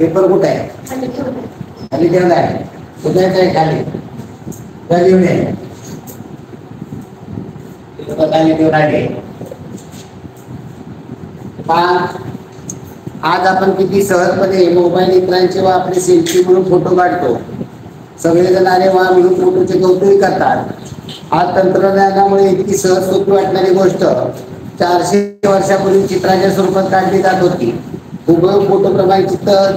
Paper कुठे आहे? खाली ठेवला आहे. कुठे आहे खाली? खाली आहे. खाली ठेवला आहे. आज आपण किती सहजपणे मोबाईल इतरांचे व आपले सेल्फी म्हणून फोटो काढतो. सगळेजण अरे वा म्हणून फोटोचे कौतुक करतात. आज तंत्रज्ञानामुळे इतकी सहज सोपी वाटणारी गोष्ट 400 वर्षापूर्वी चित्राच्या स्वरूपात काढली जात होती. हुबेहूब फोटोप्रमाणे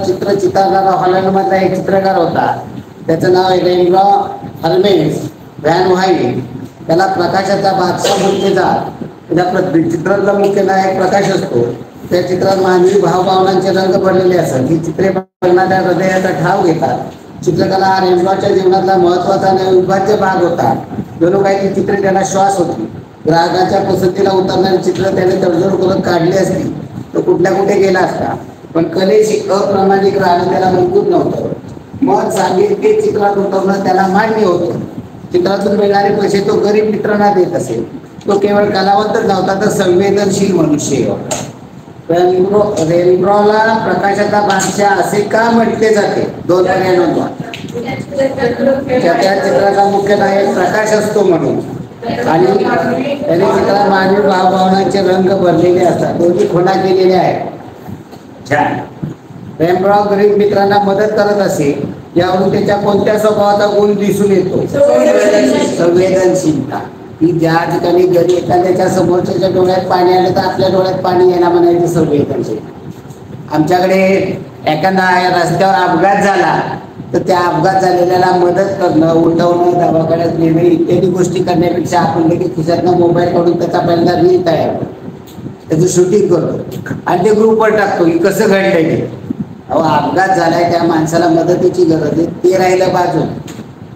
चित्र चितारणारा हॉलंडमधला एक चित्रकार होता. त्याचं नाव आहे रेम्ब्रांड हर्मेस व्हॅन व्हाईट. त्याला प्रकाशाचा बादशाह म्हटले जात. त्या चित्रातला मुख्य नायक प्रकाश असतो. त्या चित्रात मानवी भावभावनांचे रंग भरलेले असतात. ही चित्रे बघणाऱ्या हृदयाचा ठाव घेतात. चित्रकला हा रेम्ब्रांडच्या जीवनातला महत्वाचा आणि अविभाज्य भाग होता. जणू काही ती चित्रे त्याला श्वास होती. ग्राहकाच्या पसंतीला उतरणारी चित्र त्याने तडजोड करून काढली असती तर कुठल्या कुठे गेला असता. पण कलेशी अप्रामाणिक राहणं त्याला मंजूर नव्हतं. मग सांगेल ते चित्रात उतरवणं त्याला मान्य होतं. चित्रातून मिळणारे पैसे तो गरीब मित्रांना देत असेल. तो केवळ कलावंतच नव्हता तर संवेदनशील मनुष्य होता. रेम्ब्रांडला प्रकाशाचा बादशाह असे का म्हटले जाते? दोन पर्याय नोंदवा. त्या चित्राचा मुख्य नायक प्रकाश असतो म्हणून, आणि त्याने चित्रात मानवी भावभावनांचे रंग भरलेले असतात. दोन्ही खुणा केलेल्या आहेत. छान. रेम्ब्रांड गरीब मित्रांना मदत करत असे. यावरून त्याच्या कोणत्या स्वभावाचा गुण दिसून येतो? संवेदनशीलता. की ज्या ठिकाणी घरी एखाद्याच्या समोरच्या डोळ्यात पाणी आलं तर आपल्या डोळ्यात पाणी येणार म्हणायची संवेदनशील. आमच्याकडे एखादा रस्त्यावर अपघात झाला तर त्या अपघात झालेल्याला मदत करणं, उठवणं, दवाखान्यात नेणं इत्यादी गोष्टी करण्यापेक्षा आपण लगेच खिशातनं मोबाईल काढून त्याचा पहिला रील तयार करतो, त्याचं शूटिंग करतो आणि ते ग्रुपवर टाकतो की कसं घडलंय ते. अहो अपघात झालाय, त्या माणसाला मदतीची गरज आहे, ते राहिलं बाजून.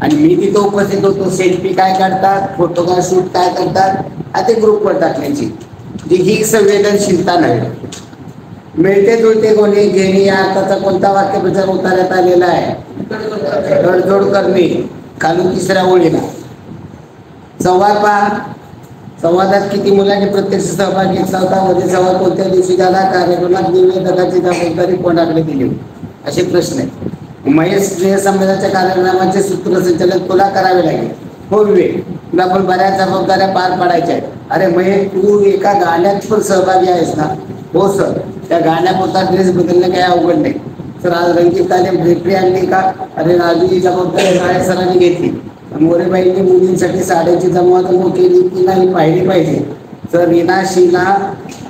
आणि मी तिथं उपस्थित होतो. सेल्फी काय काढतात, फोटो काय शूट काय करतात आणि ते ग्रुपवर टाकण्याची ही संवेदनशीलता नाही. मिळते जुळते कोणी घेणे या अर्थाचा कोणता वाक्यप्रचार उतारण्यात आलेला आहे? तडजोड करणे. खालून तिसऱ्या ओळीला संवाद पहा. संवादात किती मुलांनी प्रत्यक्ष सहभाग घेतला होता? मध्ये संवाद कोणत्या दिवशी झाला? कार्यक्रमात निवेदकाची जबाबदारी कोणाकडे दिली? असे प्रश्न आहेत. महेश स्नेहसंमेलनाच्या कार्यक्रमाचे सूत्रसंचालन तुला करावे लागेल. हो विवेक, तुला पण बऱ्याच जबाबदाऱ्या पार पाडायच्या आहेत. अरे महेश, तू एका गाण्यात पण सहभागी आहेस ना? हो सर. त्या गाण्यापुरता ड्रेस बदलणं काही अवघड नाही सर. आज रंगीत तालीम भेटली आणली का? अरे राजू, ही जबाबदारी साड्या सरांनी घेतली. मोरेबाईंनी मुलींसाठी साड्याची जमवाजमव केली की नाही पाहिली पाहिजे सर. रीना, शीना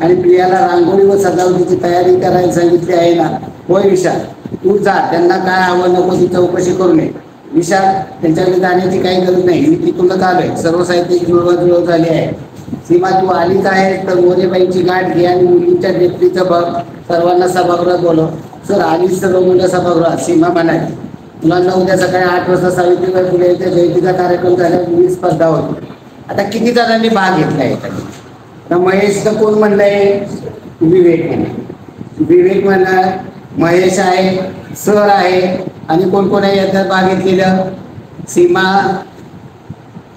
आणि प्रियाला रांगोळी व सजावटीची तयारी करायला सांगितली आहे ना? होय विशाल, तू जा. त्यांना काय हवं नको ती चौकशी करू नये. विशाल, त्यांच्याकडे जाण्याची काही गरज नाही, मी तिथूनच आलोय. सर्व साहित्य जुळवाजुळव झाले आहे. सीमा, तू आलीच आहे तर मोरेबाईंची गाठ घे आणि मुलींच्या नेत्रीचं बघ. सर्वांना सभागृहात बोलव. सर आलीच सर्व मुलं सभागृहात. सीमा म्हणाली. मुलांना उद्या सकाळी 8 वाजता सावित्रीबाई फुले यांच्या जयंतीचा कार्यक्रम झाल्यावर मुली स्पर्धा होती. आता किती जणांनी भाग घेतलाय? तर महेशचं कोण म्हणलंय? विवेक म्हणे. विवेक म्हणा, महेश आहे, सर आहे, आणि कोण कोण आहे याच्यात भाग घेतलेलं? सीमा.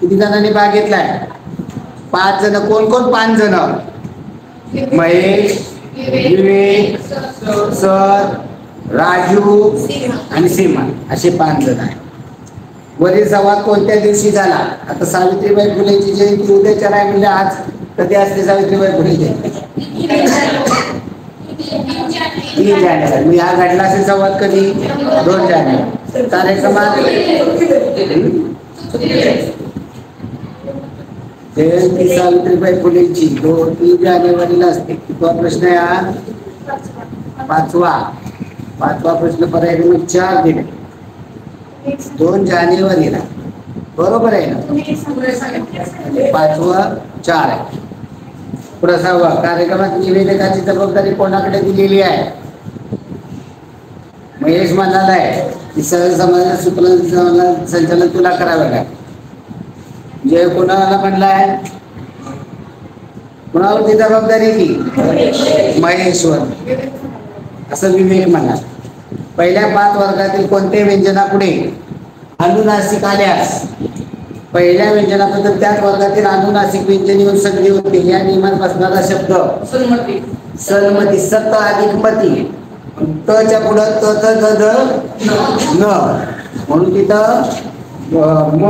किती जणांनी भाग घेतलाय? 5 जण. कोण कोण? 5 जण. महेश, विवेक, सर, राजू आणि सीमा असे 5 जण आहेत. वरील संवाद कोणत्या दिवशी झाला? आता सावित्रीबाई फुलेंची जयंती उद्याच्या नाही म्हणजे आज कधी असते सावित्रीबाई फुले जयंती? 3 जानेवारी. मी हा घडला असेल संवाद कधी? 2 जानेवारी. कार्यक्रमात जयंती सावित्रीबाई फुलेंची 3 जानेवारीला असते. तो प्रश्न आहे हा 5वा प्रश्न. पर्याय क्रमांक 4 दिले. 2 जानेवारीला. बरोबर आहे ना? 5वा 4 आहे. पुढे 6वा. कार्यक्रमात निवेदकाची जबाबदारी कोणाकडे दिलेली आहे? महेश म्हणाला आहे की सर्व समाजाच्या सूत्रसंचालन तुला करावं लागेल. जय कोणाला म्हणलाय? कोणावरती जबाबदारी ती? महेश्वर. असं विवेक म्हणा. पहिल्या 5 वर्गातील कोणत्या व्यंजनापुढे अनुनासिक आल्यास पहिल्या व्यंजनाबद्दल त्याच वर्गातील अनुनासिक व्यंजन येऊन सगळी होते. या नियमात बसणारा शब्द सन्मती. सत अधिक मती. तच्या पुढं त त द द न, म्हणून तिथं म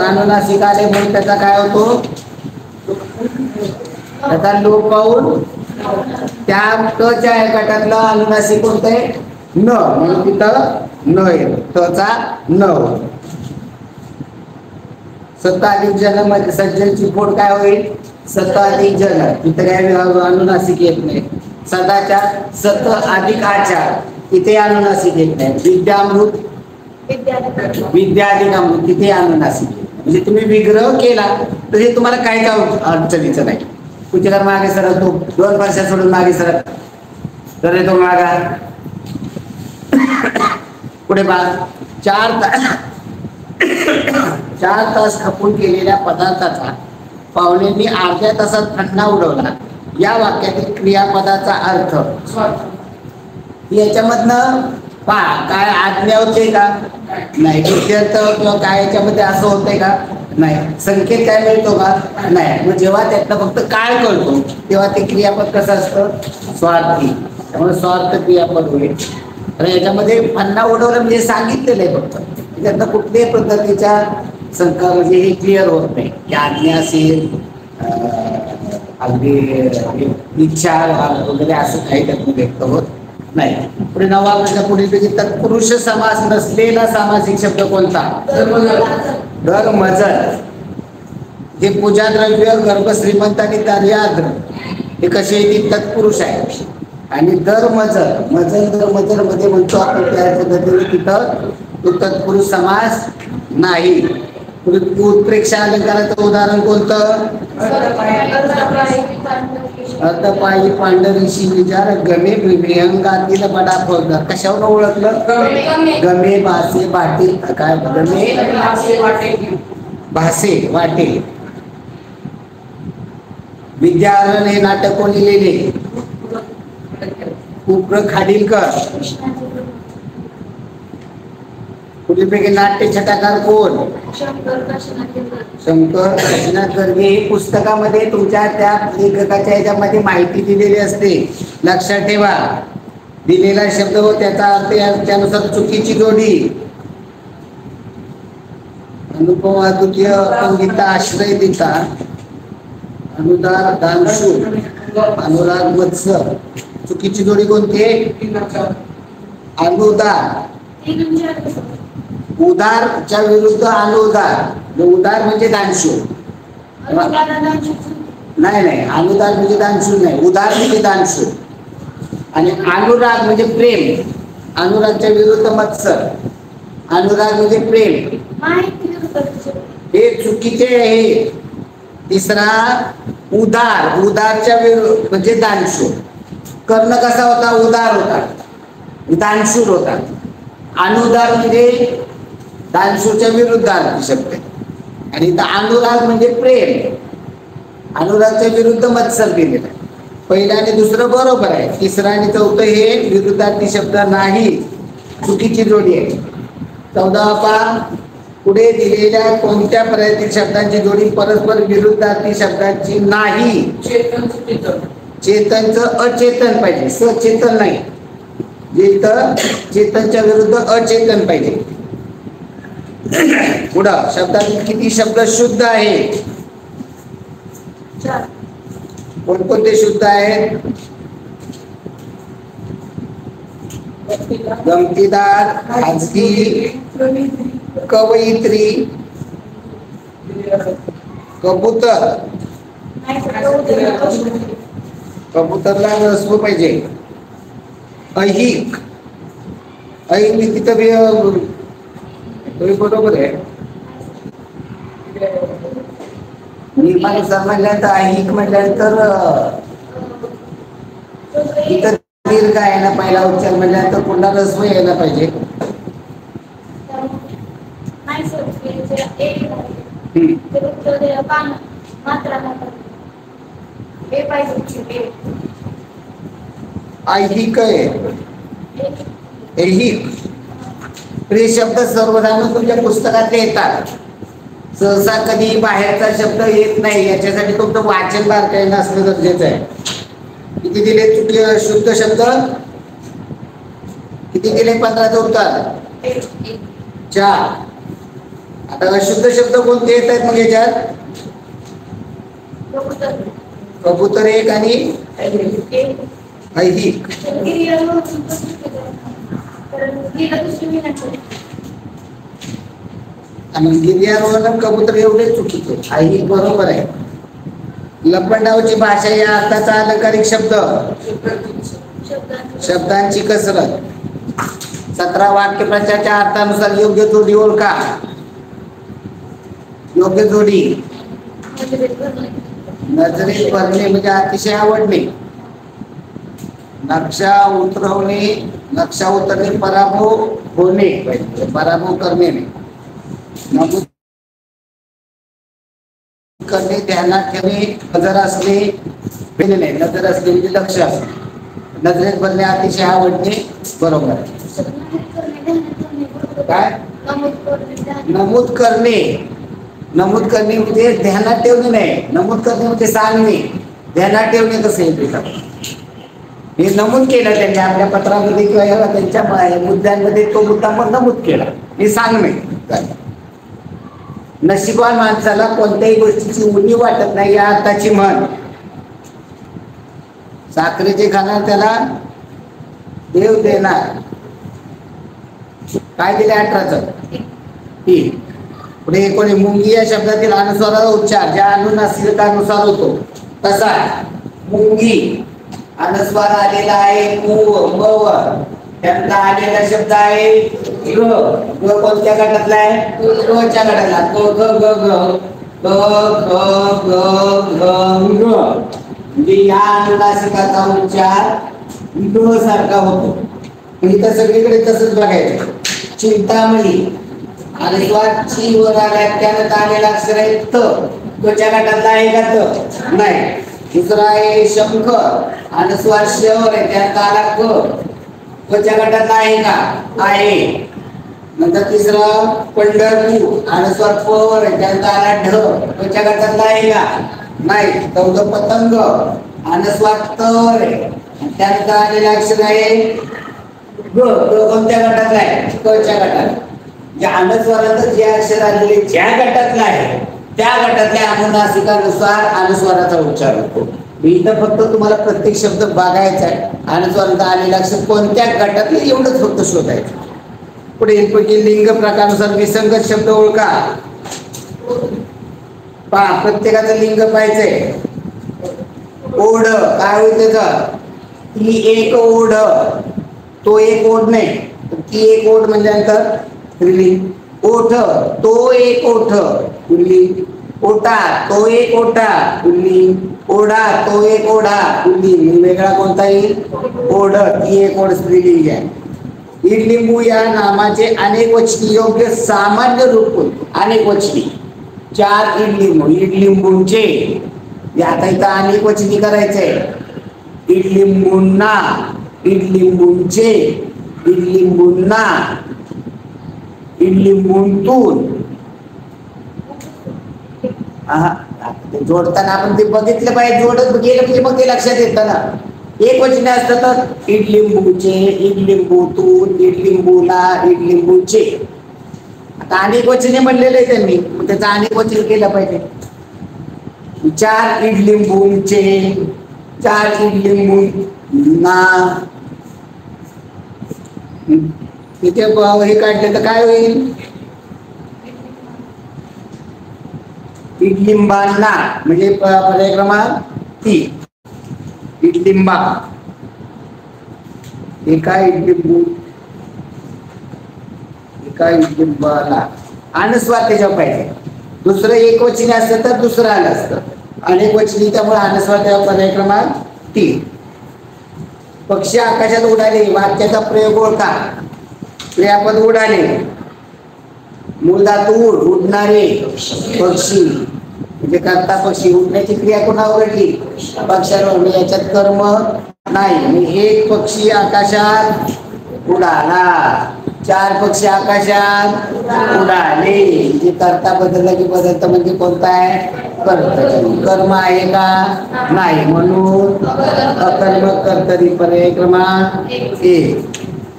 अनुनासिक आले म्हणून त्याचा काय होतो, त्याचा लोप पाहून त्या तच्या गटातलं अनुनासिक कोणतं आहे, न, म्हणून तिथं न येतो, तचा न होतो. सत्ता अधिक जन मध्ये सज्जनची फोड काय होईल, सत्ता अधिक जन, इथं काय अनुनासिक येत नाही. सदाच्या सत अधिक आचार इथे अनुनासिक येत नाही. विद्यामृत विद्या अधिक अमृत तिथे अनुनासिक येत नाही. म्हणजे तुम्ही विग्रह केला तर हे तुम्हाला काहीच अडचणीचं नाही. कुठे मागे सरक, तो 2 वर्षा सोडून मागे सरक, तर तो मागा पुढे बा 4 तास खपून केलेल्या पदार्थाचा पाहुण्यांनी अर्ध्या तासात फन्ना उडवला. या वाक्यातील क्रियापदाचा अर्थ याच्यामधनं पहा, काय आज्ञा होते का नाही, इत्यर्थ किंवा काय याच्यामध्ये असं होतंय का नाही, संकेत काय मिळतो का नाही. मग जेव्हा त्यातनं फक्त काय कळतो तेव्हा ते क्रियापद कसं असतं, स्वार्थी, त्यामुळे स्वार्थ क्रियापद होईल. तर याच्यामध्ये फन्ना उडवलं म्हणजे सांगितलेलं आहे फक्त, त्यातनं कुठल्याही पद्धतीच्या शंका म्हणजे हे क्लिअर होत नाही की आज्ञा असेल, अगदी इच्छा वगैरे असं काही त्यातून व्यक्त होत नाही. पुढे 9वा प्रश्न पुढील पैकी तत्पुरुष समास नसलेला सामासिक शब्द कोणता, धर्मजल. हे पूजा द्रव्य, गर्भ, श्रीमंत आणि कार्याद्र हे कसे येतील, तत्पुरुष आहे. आणि धर्मजल, मजल धर्मजल मध्ये म्हणतो आपण त्या पद्धतीने तिथं तो तत्पुरुष समास नाही. उत्प्रेक्षा अलंकाराचं उदाहरण कोणतं, अर्धपायी पांढरीशी विचार गमे विहंगातील बडा फौजदार. कशावर ओळखलं, गमे भासे वाटे, काय गमे भासे वाटे. विद्यारण हे नाटक कोणी लिहिले, उप्र खाडीलकर. पुढीलपैकी नाट्य छटाकार कोण, शंकर काशीनाथ गर्गे. हे पुस्तकामध्ये तुमच्या त्या लेखकाच्या ह्याच्यामध्ये माहिती दिलेली असते, लक्षात ठेवा. दिलेला शब्द व त्याचा अर्थ त्यानुसार चुकीची जोडी. अनुपमा द्वितीय पंडिता आश्रय दिता, अनुदार दानशू, अनुराग मत्स्य. चुकीची जोडी कोणती आहे, अनुदार. उदारच्या विरुद्ध अनुदार. उदार म्हणजे दानशू, नाही अनुदार म्हणजे दानशू नाही, उदार म्हणजे दानशू. आणि अनुराग म्हणजे प्रेम, अनुरागच्या विरुद्ध मत्सर. अनुराग म्हणजे प्रेम, हे चुकीचे आहे. तिसरा उदार, उदारच्या विरुद्ध म्हणजे दानशूर. कर्ण कसा होता, उदार होता, दानशूर होता. अनुदार म्हणजे दानशूरच्या विरुद्ध शब्द. आणि अनुराग म्हणजे प्रेम, अनुरागच्या विरुद्ध मत्सर केलेला. पहिला आणि दुसरं बरोबर आहे, तिसरं आणि चौथं हे विरुद्धार्थी शब्द नाही, चुकीची जोडी आहे. 14 पुढे दिलेल्या कोणत्या पर्यायी शब्दांची जोडी परस्पर विरुद्धार्थी शब्दांची नाही. चेतनचं अचेतन पाहिजे, सचेतन नाही. जिथं चेतनच्या विरुद्ध अचेतन पाहिजे. पुढं शब्दातील किती शब्द शुद्ध आहे, कोणकोणते शुद्ध आहेत, गमतीदार, खाजगी, कवयित्री, कबूतर. कबूतरला रस्व पाहिजे. ऐहिक, ऐहिक तिथं बरोबर आहे. नियमानुसार म्हटल्यानंतर ऐहिक म्हटल्यानंतर इथं दीर्घ यायला पहिला उच्चार म्हटल्यानंतर पुन्हा रस्व यायला पाहिजे. ऐहिक आहे, ऐहिक. हे शब्द सर्वसाधारण तुमच्या पुस्तकात येतात, सहसा कधी बाहेरचा शब्द येत नाही. याच्यासाठी तुमचं वाचन बारकाईनं असणं गरजेचं आहे. किती दिले चुकी शुद्ध शब्द, किती केले 15चं उत्तर? 4. आता अशुद्ध शब्द कोणते येत आहेत मग याच्यात? कबूतर एक आणि ऐहिक. आणि गिर्यारोहण कबूतर एवढे चुकीचे. ऐहिक बरोबर आहे. लपंडावची भाषा या अर्थाचा अलंकारिक शब्द शब्दांची कसरत. 17 वाक्यप्रचाराच्या अर्थानुसार योग्य जोडी ओळखा. योग्य जोडी नजरेत भरणे म्हणजे अतिशय आवडणे. नक्षा उतरणे पराभव होणे, पराभव करणे. नमूद करणे, ध्यानात ठेवणे, नजर असणे, नाही नजर असणे म्हणजे लक्ष असणे. नजरेत भरणे अतिशय आवडणे बरोबर आहे. काय नमूद करणे? नमूद करणे म्हणजे ध्यानात ठेवणे नाही. नमूद करणे म्हणजे सांगणे. ध्यानात ठेवणे कसं आहे? हे नमूद केलं त्यांनी आपल्या पत्रामध्ये किंवा त्यांच्या मुद्द्यांमध्ये. तो मुद्दा पण नमूद केला. हे सांगणे. नशिबवान माणसाला कोणत्याही गोष्टीची उणीव वाटत नाही या अर्थाची म्हण. साखरेचे खाणार त्याला देव देणार. काय दिले 18चं? पुढे कोणी मुंगी या शब्दातील अनुस्वाराचा उच्चार ज्या अनुनासिकानुसार होतो तसा मुंगी अनुस्वार आलेला आहे म त्यांना आलेला शब्द आहे ग. ग कोणत्या गटातला आहे? ग च्या गटाला. ग ग ग ग ग ग ग ग म्हणजे या अनुनासिकाचा उच्चार ग सारखा होतो. इथं सगळीकडे तसंच बघायचं. चिंतामणी अनुस्वार ची वर आल्या त्यानंतर आलेला अक्षर आहे त. च्या गटातला आहे का? त नाही. दुसरा आहे शंख अनुस्वार श वर आहे त्यात आला क. च्या गटातला आहे का? आहे. नंतर तिसरं पंढरपूर अनुस्वार प वर आहे त्यात आला ढ. च्या गटातला आहे का? नाही. चौथं पतंग अनुस्वार त वर आहे त्यात आलेला अक्षर आहे ग. कोणत्या गटातला आहे? क च्या गटात. ज्या अनुस्वारात जे अक्षर आलेले ज्या गटातला आहे त्या गटातल्या अनुनासिकानुसार अनुस्वाराचा उच्चार होतो. इथं फक्त तुम्हाला प्रत्येक शब्द बघायचा आहे. अनुस्वारात आलेला अक्षर कोणत्या गटातले एवढंच फक्त शोधायचं. पुढे पैकी लिंग प्रकारानुसार विसंगत शब्द ओळखा. पहा प्रत्येकाचं लिंग पाहिजे. ओढ काय होईल त्याचं? ती एक ओढ. तो एक ओढ नाही. ती एक ओढ म्हणजे नंतर स्त्रीलिंग. ओठ तो एक ओठ पुल्लिंग. ओटा तो एक ओटा पुल्लिंग. ओढा तो एक ओढा पुल्लिंग. वेगळा कोणता येईल? ओढ. ती एक ओढ स्त्रीलिंग आहे. इडलिंबू या नामाचे अनेक वचनी योग्य सामान्य रूप अनेक वचनी. 4 इडलिंबू. इडलिंबूंचे आता इथं अनेक वचनी करायचंय. इडलिंबूंना, इडलिंबूंचे, इडलिंबूंना, इडलिंबूंतून. जोडताना आपण ते बघितलं पाहिजे. जोडत गेलं म्हणजे मग ते लक्षात येतं ना. एक वचने असतं तर इडलिंबूचे, इडलिंबूतून, इडलिंबूला, इडलिंबूचे. आता अनेक वचने म्हणलेले आहे त्यांनी, त्याचं अनेक वचन केलं पाहिजे. 4 इडलिंबूंचे, 4 इडलिंबूंना. इथे हे काढले तर काय होईल? इडलिंबांना म्हणजे पर्याय क्रमांक 3. इडलिंबा. एका इडलिंबू, एका इडलिंबाला अनुस्वार त्याच्यावर पाहिजे. दुसरं एक वचनी असतं तर दुसरं आलं असतं. अनेक वचनी त्यामुळे अनुस्वार त्यावर पर्याय क्रमांक 3. पक्षी आकाशात उडाले. वाक्याचा प्रयोग ओळखा. क्रियापद उडाले. मूळ धातू उड. उडणारे पक्षी म्हणजे करता पक्षी. उडण्याची क्रिया कोणावर घडली? पक्ष्यावर. याच्यात कर्म नाही. एक पक्षी आकाशात उडाला. 4 पक्षी आकाशात उडाले. जे करता बदलला की बदलतं म्हणजे कोणता आहे? कर्म आहे का? नाही. म्हणून अकर्मक कर्तरी पर्याय क्रमांक 1.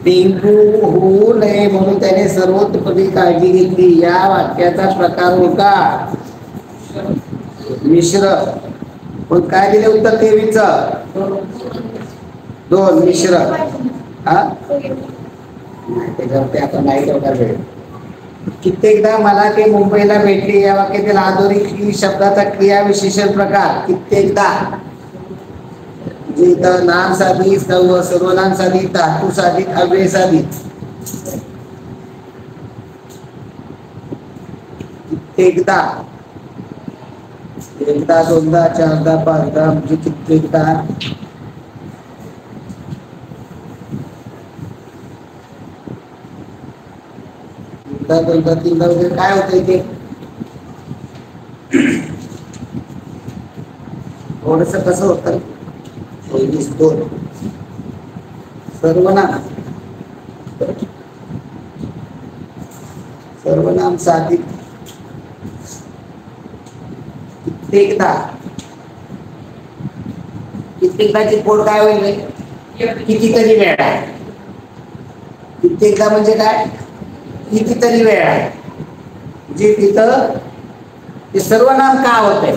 डेंग्यू होऊ नये म्हणून त्याने सर्वतोपरी काळजी घेतली. या वाक्याचा प्रकार होता मिश्र. पण काय दिले उत्तर 23? 2 मिश्र. हा त्याच्यावरती आता नाही तेवढा वेळ. कित्येकदा मला ते मुंबईला भेटले या वाक्यातील अधोरेखित शब्दाचा क्रिया विशेषण प्रकार. कित्येकदा इथं नाम साधित, सर्वनाम साधित, धातू साधित, अव्यय साधित. कित्येकदा, एकदा, दोनदा, चारदा, पाचदा म्हणजे कित्येकदा. एकदा, दोनदा, तीनदा वगैरे काय होतं इथे? थोडस कसं होतं? 2 सर्वनाम, सर्वनाम साधित. कित्येकदा, कित्येकदाची कोड काय होईल? कितीतरी वेळा. कित्येकदा म्हणजे काय? कितीतरी वेळा. जे तिथं ते सर्वनाम का होतंय?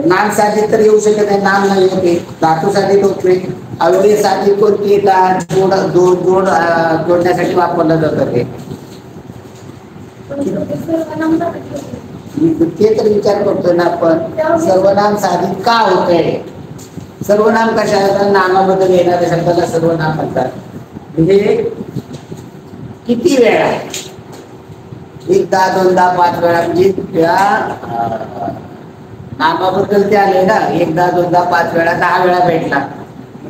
नाम साधित तर येऊ शकत नाही, नाम नाही होते. धातू साधित होत नाही. अव्यय साधित कोणती येतात? जोडण्यासाठी वापरलं जातं ते. ते तर विचार करतोय ना आपण. सर्वनाम साधित का होतंय? सर्वनाम कशाला? नामाबद्दल येणाऱ्या शब्दाला सर्वनाम म्हणतात. म्हणजे किती वेळा? एकदा, दोनदा, 5 वेळा. म्हणजे त्या नामाबद्दल ते आले ना, एकदा, दोनदा, 5 वेळा, 10 वेळा भेटला.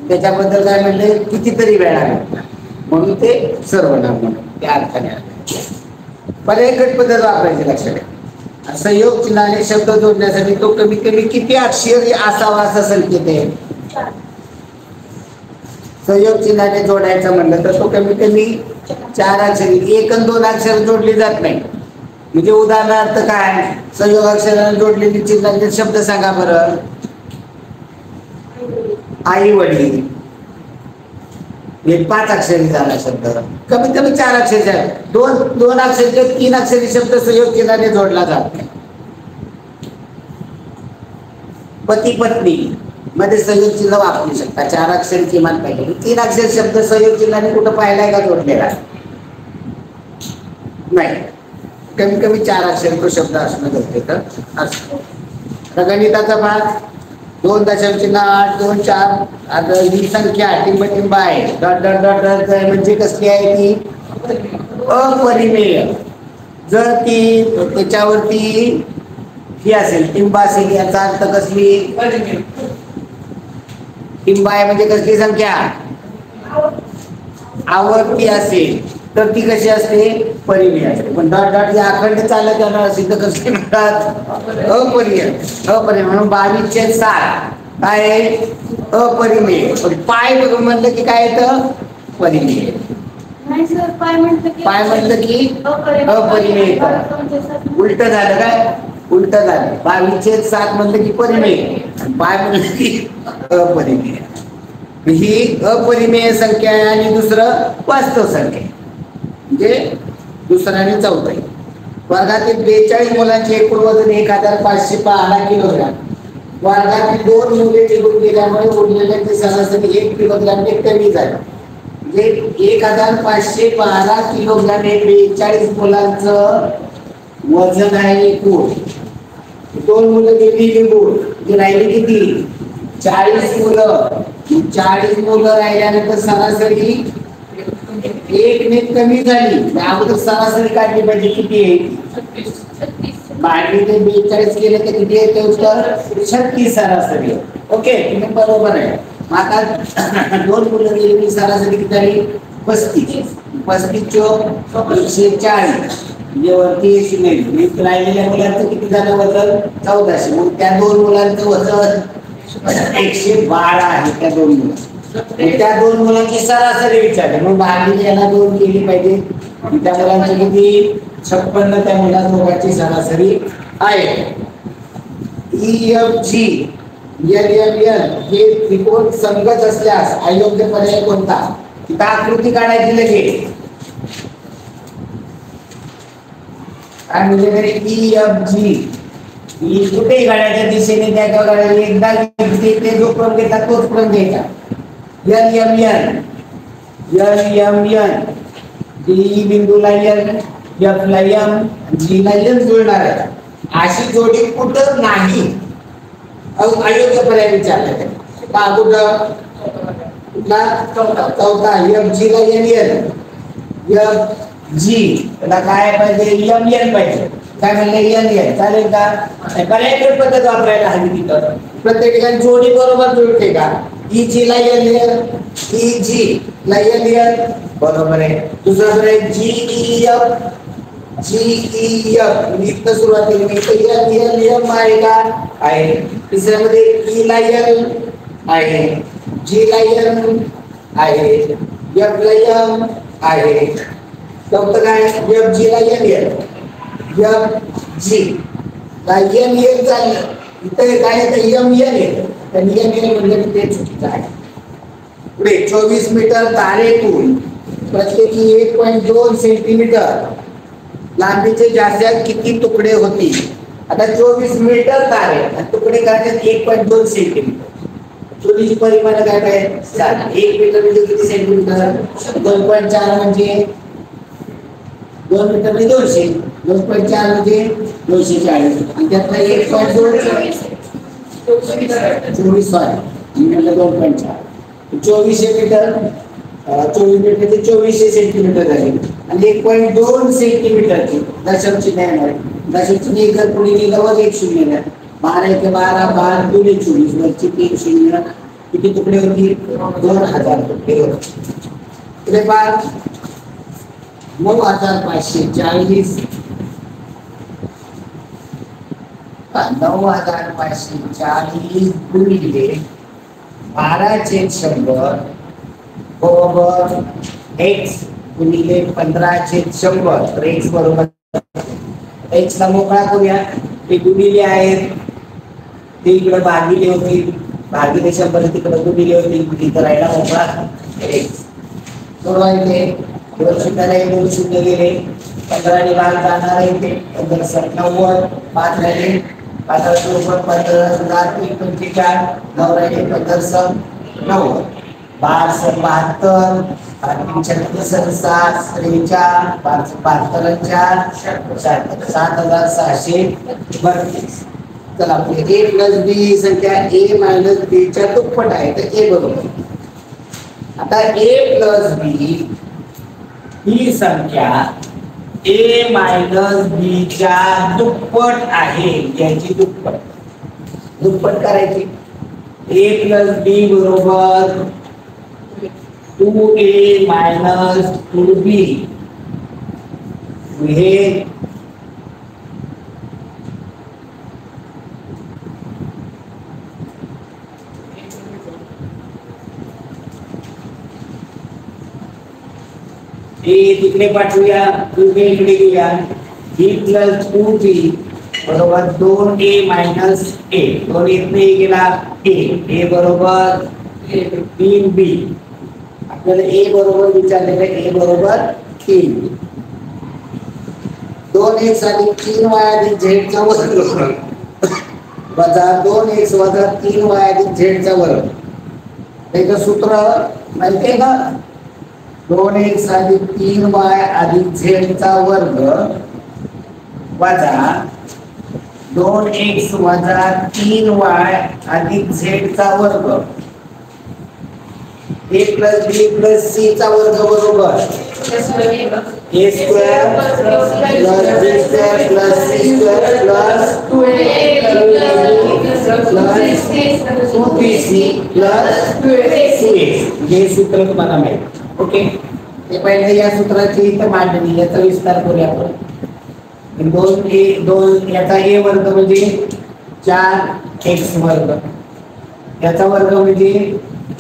त्याच्याबद्दल काय म्हणले? कितीतरी वेळा भेटला म्हणून ते सर्वनाम म्हणून त्या अर्थाने आले. पण एकच पद्धत वापरायची लक्षात घ्या. संयोग चिन्हाने शब्द जोडण्यासाठी तो कमीत कमी किती अक्षरी असावा असा संकेत आहे. संयोग चिन्हाने जोडायचं म्हणलं तर तो कमीत कमी 4 अक्षरी. 1 आणि 2 अक्षर जोडली जात नाही. म्हणजे उदाहरणार्थ काय? संयोग अक्षराने जोडलेली चिन्हांचे शब्द सांगा बरं. आई वडील हे 5 अक्षरी झाला शब्द. कमीत कमी 4 अक्षरी. 2 अक्षरी 3 अक्षरी शब्द संयोग चिन्हाने जोडला जात नाही. पती पत्नी मध्ये संयोग चिन्ह वापरू शकता. 4 अक्षरी किमान पाहिजे. 3 अक्षरी शब्द संयोग चिन्हाने कुठं पाहिलाय का जोडलेला? नाही. कमी कमी 4 अक्षरी तो शब्द असणं गरजेचं असतं. गणिताचा भाग 2.8 2 4. आता ही संख्या टिंब आहे. डॉट डॉट डॉट डॉट म्हणजे कसली आहे ती? अपरिमेय. जर ती त्याच्यावरती ही असेल, टिंब असेल, याचा अर्थ कसली? टिंब आहे म्हणजे कसली संख्या? आवर्ती असेल तर ती कशी असते? परिमेय असते. पण डॉट डॉट ही अखंड चालत जाणार असेल तर कसली म्हणतात? अपरिमेय. अपरिमेय म्हणून 22/7 काय? अपरिमेय. पण पाय म्हणलं की काय येतं? परिमेय. पाय म्हटलं की अपरिमेय. उलट झालं काय? उलट झालं. 22/7 म्हणलं की परिमेय, पाय म्हणलं की अपरिमेय. ही अपरिमेय संख्या आहे. आणि दुसरं वास्तव संख्या म्हणजे दुसरं आणि चौथं. वर्गातील 42 मुलांचे एकूण वजन 1512 किलोग्राम. वर्गातील 2 मुले निघून गेल्यामुळे उरलेल्याचे सरासरी 1 किलोग्राम कमी झाले. म्हणजे 1512 किलोग्राम हे 42 मुलांचं वजन आहे एकूण. 2 मुलं गेली निघून, म्हणजे राहिली किती? 40 मुलं. 40 मुलं राहिल्यानंतर सरासरी 1 ने कमी झाली. अगोदर सरासरी काढली पाहिजे. किती आहे? 22 ते 42 केलं तर किती येते उत्तर? 36 सरासरी. ओके, तुम्ही बरोबर आहे. आता 2 मुलं गेली, सरासरी किती झाली? 35. 35 चोक 140. म्हणजे वरती 80 नाही. राहिलेल्या मुलांचं किती झालं वजन? 1400. मग त्या 2 मुलांचं वजन 112 आहे. त्या 2 मुलं, त्या 2 मुलांची सरासरी विचारली. मग भागिले याला 2 केली पाहिजे. त्या मुलांची किती? 56. त्या मुला दोघांची सरासरी आहे. EFG एल एम एन हे त्रिकोण संगत असल्यास अयोग्य पर्याय कोणता? इथं आकृती काढायची लगेच. काय म्हणजे तरी ई एफ जी ही कुठेही घड्याच्या दिशेने त्या घड्याला एकदा ते जो क्रम घेतात तोच क्रम घ्यायचा. L M N L M N D बिंदूला एल एफ ला एम जी ला एन जुळणार आहे. अशी जोडी कुठं नाही. अयोग्य पर्याय विचारला का कुठं? कुठला? चौथा एफ जी ला एन एल एफ जी त्याला काय पाहिजे? एम एन पाहिजे. काय म्हणले? एन एन चालेल का? पर्यायी पद्धत वापरायला हवी तिथं. प्रत्येक ठिकाणी जोडी बरोबर जुळते का? ई जी ला एन एल ई जी ला एन एल बरोबर आहे. दुसरा पर्याय G E F G E F इथं सुरुवातीला एल एल एम आहे का? आहे. तिसऱ्यामध्ये ई ला एल आहे, जी ला एम आहे, एफ ला एम आहे. चौथं काय? एफ जी ला एन एल एफ जी ला एन एल चाललं. इथं काय येतं? एम एन येतं. तर एम एन म्हणजे ते चुकीचं आहे. पुढे 24 मीटर तारेतून प्रत्येकी 1.2 सेंटीमीटर लांबीचे जास्तीत किती तुकडे होतील? आता 24 मीटर तारे आणि तुकडे करायचे 1.2 सेंटीमीटर. चोरीची परिमाण काय काय? 1 मीटर म्हणजे किती सेंटीमीटर? 2.4 म्हणजे 2 मीटर म्हणजे 200. 2.4 म्हणजे 240 आणि त्यातला 1.2 24 म्हणजे 2.4 2400 मीटर. 24 मीटर म्हणजे 2400 सेंटीमीटर झाले आणि 1.2 सेंटीमीटरची दशमचिन्ह आहे. दशमचिन्ह एक जर पुढे लिहिलं व 1 शून्य नाही. 12 × 12 12 2 24 वरची 3 शून्य किती तुकडे होती? 2000 तुकडे होते. पुढे 9540 9540 गुणिले 12/100 बरोबर x गुणिले 15/100. तर x बरोबर x ला मोकळा करूया. ते गुणिले आहेत ते इकडे भागिले होतील. भागिले 100 तिकडे गुणिले होतील. इथं राहिला मोकळा x. सोडवायचे 2 शून्य 2 शून्य गेले. 15 ने भाग जाणार आहे ते 90. 5 राहिले 5 15 15 1 45 9 राहिले 15 9 12 72 7632 चला ए प्लस बी संख्या ए मायनस बी च्या दुप्पट आहे तर ए बरोबर. आता ए प्लस बी ही संख्या ए मायनस बी च्या दुप्पट आहे. याची दुप्पट करायची. ए प्लस बी बरोबर 2a मायनस 2b हे तिकडे पाठवूया. 2b इकडे घेऊया. b प्लस 2b बरोबर 2a मायनस a. 2 इकडे गेला a बरोबर 3b. आपल्याला ए बरोबर विचारलेलं आहे. ए बरोबर 3. 2x अधिक 3y अधिक z चा वर्ग वजा 2x वजा 3y अधिक z चा वर्ग. त्याचं सूत्र माहिती आहे का? 2x अधिक 3y अधिक z चा वर्ग वजा 2x वजा 3y अधिक z चा वर्ग. a plus b plus c चा वर्ग बरोबर a square plus b square plus c square plus 2a plus 2bc plus 2ac. हे सूत्र तुम्हाला माहिती. ओके. हे पहिले या सूत्राची इथे मांडणी याचा विस्तार करूया आपण. 2 याचा a वर्ग म्हणजे 4x वर्ग. याचा वर्ग म्हणजे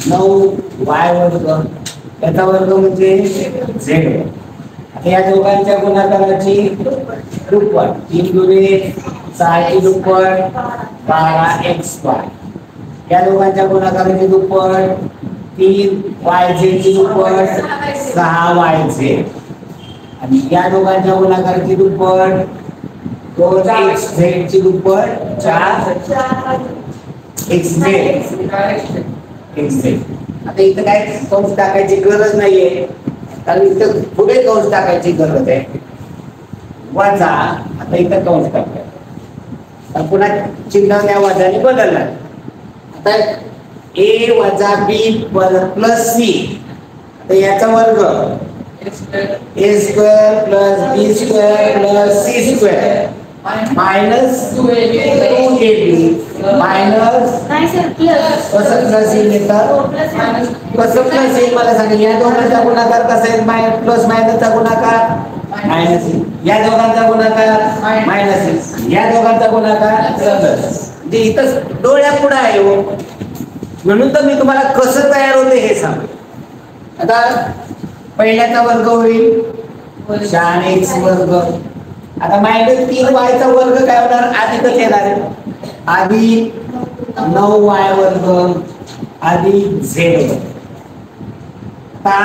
9y वर्ग. याचा वर्ग म्हणजे z. आता या दोघांच्या गुणाकाराची दुप्पट 3 × 6 ची दुप्पट 12xy या दोघांच्या गुणाकाराची दुप्पट 3yz ची दुप्पट 6yz आणि या दोघांच्या गुणाकाराची दुप्पट 2xz ची दुप्पट 4xz. आता इथं काय कंस टाकायची गरज नाहीये कारण इथं पुढे कंस टाकायची गरज आहे वजा. आता इथं कंस टाकूया पुन्हा चिन्ह त्या वजाने बदलला. आता a वजा b प्लस c तर याचा वर्ग a square plus b square plus c square minus 2ab minus कसं प्लस येईल कसं प्लस येईल मला सांगेल. या दोघांचा गुणाकार कसा आहे प्लस मायनसचा गुणाकार मायनस येईल. या दोघांचा गुणाकार मायनस येईल. या दोघांचा गुणाकार प्लस. म्हणजे इथं डोळ्या पुढे आहे हो म्हणून तर मी तुम्हाला कसं तयार होते हे सांग. आता पहिल्याचा वर्ग होईल 4x वर्ग. आता मायनस 3y चा वर्ग काय होणार अधिकच येणार आहे आधी 9y वर्ग अधिक z वर्ग. आता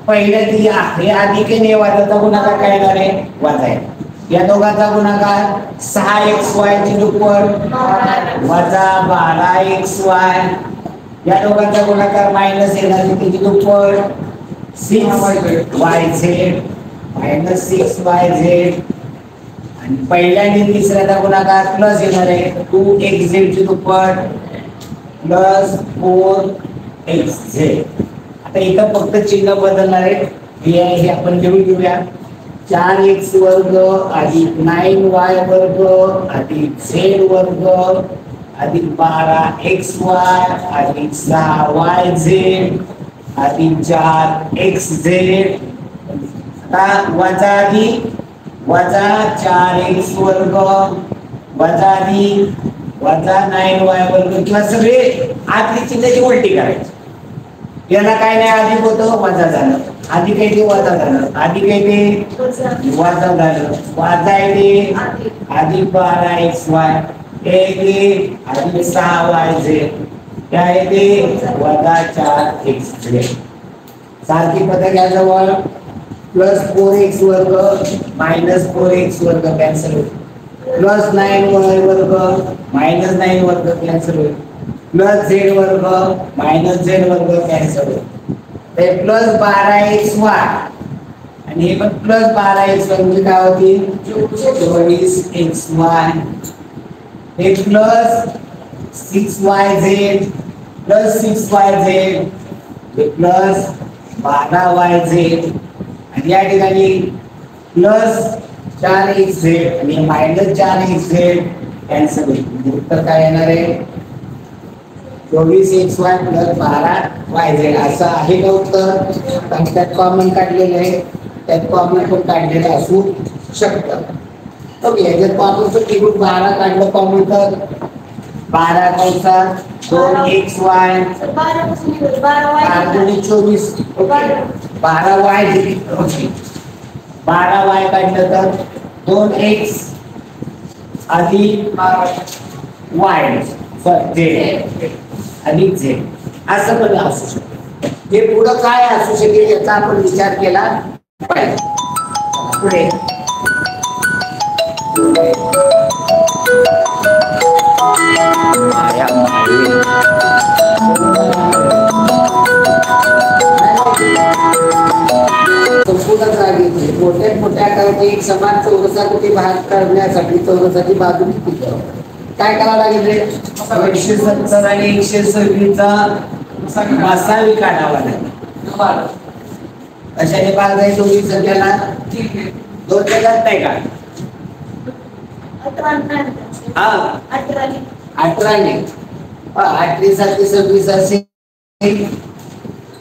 पहिल्या ती हे अधिक आहे वजाचा गुणाकार काय येणार आहे वजा आहे. या दोघांचा गुणाकार 6xy ची दुप्पट वजा 12xy. या दोघांचा गुणाकार मायनस येणार त्याची दुप्पट 6yz मायनस 6yz आणि पहिल्या आणि तिसऱ्याचा गुणाकार प्लस येणार आहे 2xz ची दुप्पट प्लस 4xz. आता इथं फक्त चिन्ह बदलणार आहे हे आपण लिहून घेऊया 4x वर्ग अधिक 9y वर्ग अधिक z वर्ग अधिक 12xy अधिक 6yz अधिक 4xz. आता वजा अधिक वजा 4x वर्ग वजा अधिक वजा 9y वर्ग किंवा सगळे आतली चिन्हाची उलटी करायची. याला काय नाही अधिक होतं वजा झालं अधिक आहे ते वजा झालं अधिक आहे ते वजा झालं वजा आहे ते अधिक 12xy हे अधिक 6yz त्या आहे ते वजा 4xz. सारखी पद्धत घ्या जवळ प्लस 4x वर्ग मायनस 4x वर्ग कॅन्सल होईल प्लस 9y वर्ग मायनस 9 वर्ग कॅन्सल होईल प्लस z वर्ग मायनस z वर्ग कॅन्सल होईल. ते प्लस 12xy आणि हे पण प्लस 12xy म्हणजे काय होतील 24xy. हे plus 6yz plus 6yz plus 12yz आणि या ठिकाणी प्लस 4xz आणि मायनस 4xz कॅन्सल होईल. उत्तर काय येणार आहे 24xy प्लस 12yz असं आहे का उत्तर. त्यात कॉमन काढलेलं आहे त्यात कॉमन पण काढलेलं असू शकतं. ओके याच्यात आपण तिकडून 12 काढलं कॉमन तर 12 कंसात 2xy 24 12y 12y काढलं तर 2x अधिक y अधिक z असं पण असू शकतं. हे पुढं काय असू शकेल याचा आपण विचार केला पाहिजे. पुढे मोठ्या मोठ्या आकाराचे एक समान चौरसाकृती भाग करण्यासाठी चौरसाची बाजू किती काय करावं लागेल 170 आणि 126 चा मसावी काढावा लागेल. अशाने भाग आहे दोन्ही संख्याला 2 जगात नाही का 18 ने 18 साठी 26 असेल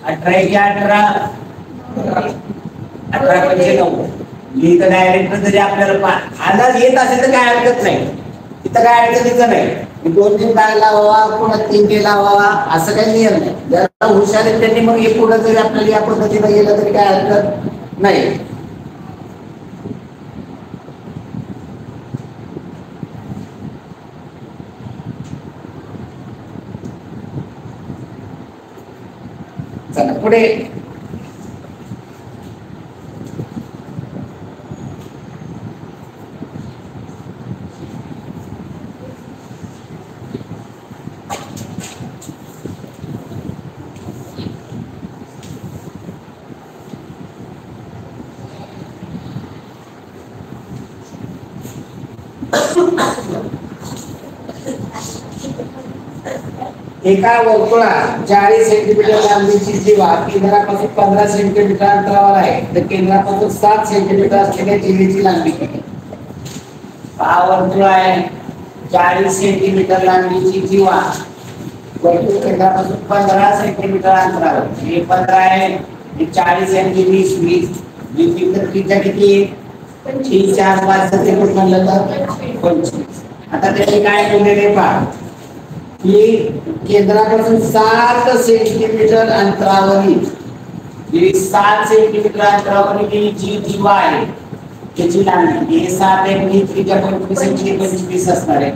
18 की 18 18 म्हणजे 9. इथं डायरेक्ट जरी आपल्याला अंदाज येत असेल तर काय हरकत नाही. इथं काय अडचणीचं नाही 2-3 काय लावावा पुन्हा 3 ते लावावा असं काही नियम नाही. ज्याला हुशार आहे त्यांनी मग हे पुढे जरी आपल्याला या पद्धतीने गेलं तरी काय हरकत नाही. चला पुढे. एका वर्तुळात 40 सेंटीमीटर लांबीची जीवा केंद्रापासून 15 सेंटीमीटर अंतरावर आहे, तर केंद्रापासून 7 सेंटीमीटर असलेल्या जीवेची लांबी किती? हा वर्तुळ आहे, 40 सेंटीमीटर लांबीची जीवा वर्तुळ केंद्रापासून 15 सेंटीमीटर अंतरावर. हे 15 आहे, हे 40 आहे, 20 20 तर त्रिज्या किती आहे? 3 4 5 7 म्हणलं तर 25. आता त्याचे काय केलेले पहा की केंद्रापासून 7 सेंटीमीटर अंतरावरील 7 सेंटीमीटर अंतरावरील जी जीवा आहे त्याची लांबी हे 7 आहे, ही त्रिज्या 25 असणार आहे.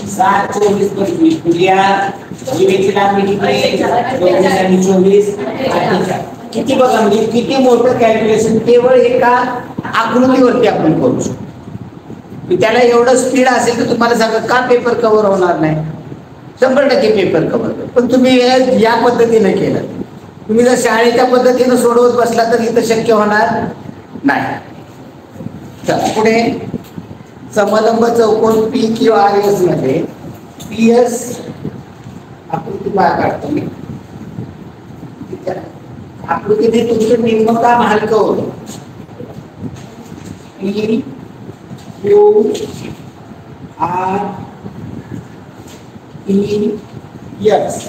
7 24 25 या जीवेची लांबी किती? 24 आणि 24 किती बघा, म्हणजे किती मोठं कॅल्क्युलेशन केवळ एका आकृतीवरती आपण करू शकतो. त्याला एवढं स्पीड असेल तर तुम्हाला सांगा का पेपर कव्हर होणार नाही? 100% पेपर कव्हर. पण तुम्ही या पद्धतीने केलं, तुम्ही जर शाळेच्या पद्धतीने सोडवत बसला तर इथं शक्य होणार नाही. चला पुढे. समलंब चौकोन पी किंवा आर एस मध्ये पी एस आकृती काढतो मी. आकृतीने तुमचं निम्म काम हलकं होतं. P Q R E S.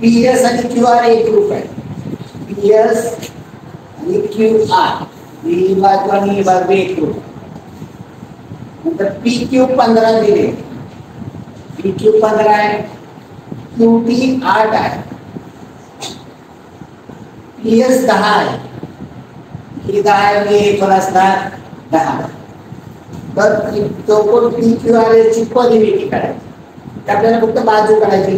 P S आणि क्यू आर एक ग्रुप आहे. पी एस आणि क्यू आर ही बाजू आणि ही बाजू एक ग्रुप. नंतर पी क्यू 15 दिले, पी क्यू 15 आहे, क्यू टी 8 आहे, पी एस 10 आहे, ही 10 आहे, एक वर असणार 10. तर चौकोन पी क्यू आर ची परिमिती काढायची. आपल्याला फक्त बाजू काढायची.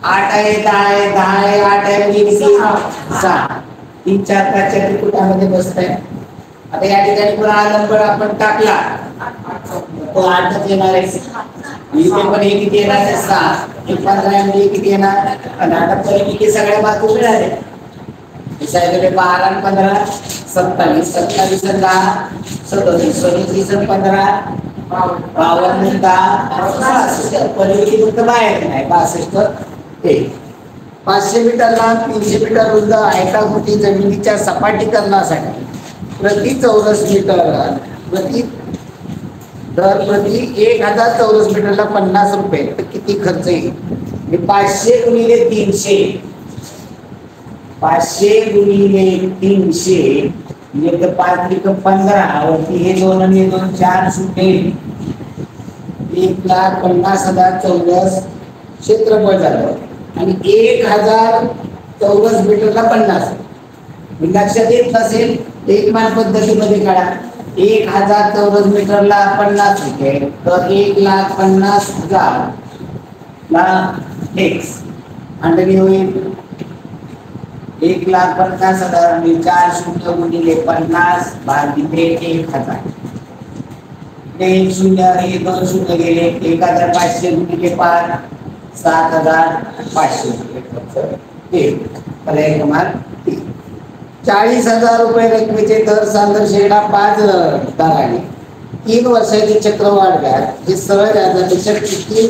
8 आहे, 10 आहे, 10 आहे, 8 आहे, म्हणजे 6. 3 4 5 च्या त्रिकोणामध्ये बसतंय. आता या ठिकाणी पुन्हा नंबर आपण टाकला तो 8च येणार आहे. इथे पण हे किती येणार आहे? 6. हे 15 म्हणजे किती येणार? आणि आता परिमिती सगळ्या बाजू मिळाल्या. साईडकडे 12 आणि 15 27. 27 आणि 10 37. 37 आणि 15 52 10 66. परिमिती फक्त बाहेर नाही 62. 500 मीटर लांब 300 मीटर रुंद आयताकृती जमिनीच्या सपाटीकरणासाठी प्रति चौरस मीटर प्रति 1000 चौरस मीटरला 50 रुपये. तर किती खर्च येईल? 500 गुणिले 300. 500 गुणिले 300 म्हणजे 5 त्रिक 15 वरती हे 2 आणि हे 2 4 सुटे 1,50,000 चौरस क्षेत्रफळ झालं. आणि 1000 चौरस मीटरला 50. लक्षात येत नसेल एकमान पद्धतीमध्ये काढा. 1000 चौरस मीटरला 50 रुपये तर 1,50,000 ला x अंडरनी होईल 1,50,000 आणि 4 शून्य गुणिले 50 भागिले 1000. एक शून्य हे 2 शून्य गेले. 1,500 गुणिले 5 7,500 40,000 रुपये रकमेचे दर संदर्शेला 5 दराने 3 वर्षाची चक्रवाढ व्याज हे सरळ व्याजापेक्षा किती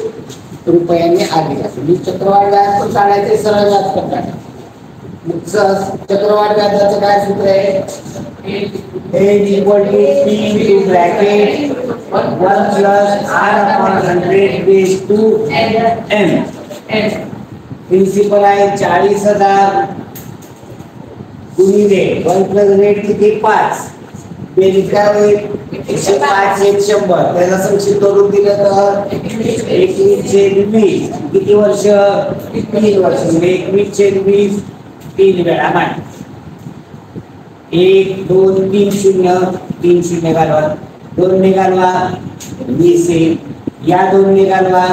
रुपयांनी आले असेल? चक्रवाढ व्याज पण काढायचे, सरळ व्याज पण काढायचे. चक्रवाढ व्याजाचं काय सूत्र आहे? n equal to p into bracket 1 plus r upon 100 base to n. Principal आहे 40,000 गुणिले 1 प्लस रेट किती 5 बेरीज काय होईल 105 1 100. त्याला संक्षिप्त रूप दिलं तर 21/20 किती वर्ष 3 वर्ष. 21/20 3 वेळा मान 1 2 3 0 3 0 घालवा 2 ने घालवा 20 या 2 ने घालवा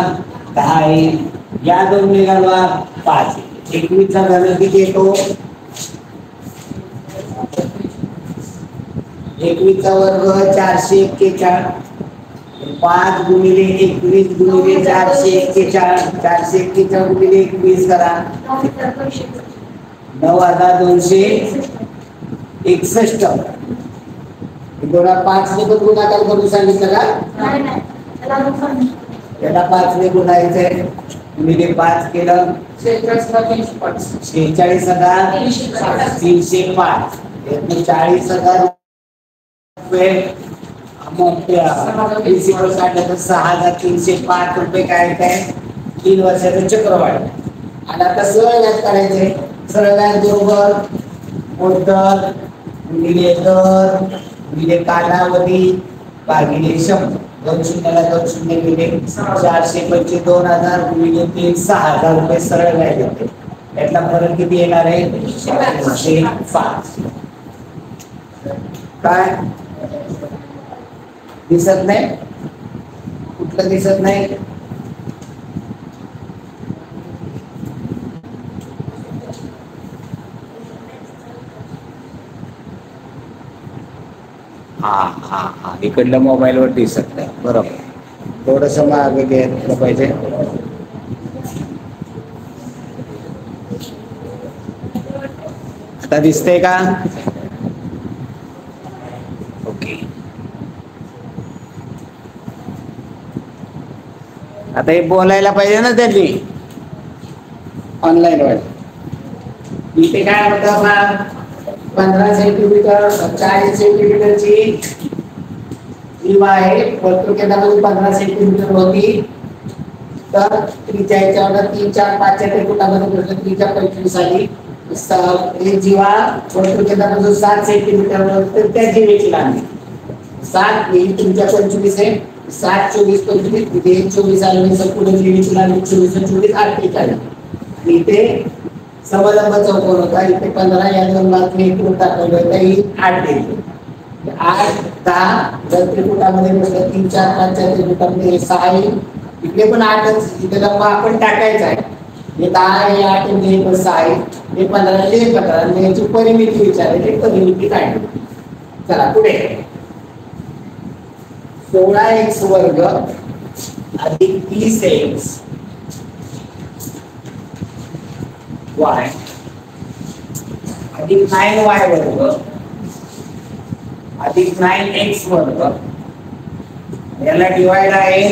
10 या दोन घालवा 5. 21 चा घन किती येतो? 21 चा वर्ग 441. 5 गुणिले 21 गुणिले 441. 441 गुणिले 21 करा 9261. दोना 5 ने पण गुणाकार करून सांगितलं का? त्याला 5 ने गुणायचंय. गुणिले 5 केलं 46,305. 40,000 रुपये प्रिन्सिपल काढलं तर 6,305 रुपये काय काय 3 वर्षाचं चक्रवाढ. आणि आता सरळ व्याज काढायचे. सरळ व्याज बरोबर मुद्दल गुणिले दर गुणिले कालावधी भागिले 100. 2 शून्याला 2 शून्य गेले 425 2000 गुणिले 3 6,000 रुपये सरळ व्याज येते. यातला फरक किती येणार आहे? 105. काय दिसत नाही? कुठलं दिसत नाही? हा इकडल्या मोबाईल वर दिसत नाही. बरोबर. थोडस मागे घ्यायला पाहिजे. आता दिसतंय का? ओके. आता हे बोलायला पाहिजे ना त्यांनी ऑनलाईन वर. इथे काय होतं ना 15 सेंटीमीटर 40 सेंटीमीटरची जीवा आहे. वर्तुळकेंद्रामध्ये 15 सेंटीमीटर होती. तर त्रिज्या याच्यावर 3 4 5 च्या फुटामध्ये म्हटलं त्रिज्या 25 आली. हे जीवा वर्तुळकेंद्रापासून 7 सेंटीमीटर तर त्या जीवेची लांबी 7 ही तुमच्या 25 आहे. 7 24 25 इथे 24 आले. संपूर्ण जीवेची लांबी 24 24 48 आली. आणि इथे समलंब चौकोन होता. इथे 15 या दोन बाजूने एकूण टाकलं होतं. ही 8 देते. 8 10 जर त्रिपुटामध्ये म्हटलं 3 4 5 च्या त्रिपुटामध्ये 6 येईल. इकडे पण 8च. इथे लंब आपण टाकायचा आहे. हे 10 हे 8 हे 6 आहे. हे 15 हे 15 आणि याची परिमिती विचारली. परिमिती काढली. चला पुढे 16x वर्ग अधिक 30x y अधिक 9y वर्ग अधिक 9x वर्ग याला डिवाइड आहे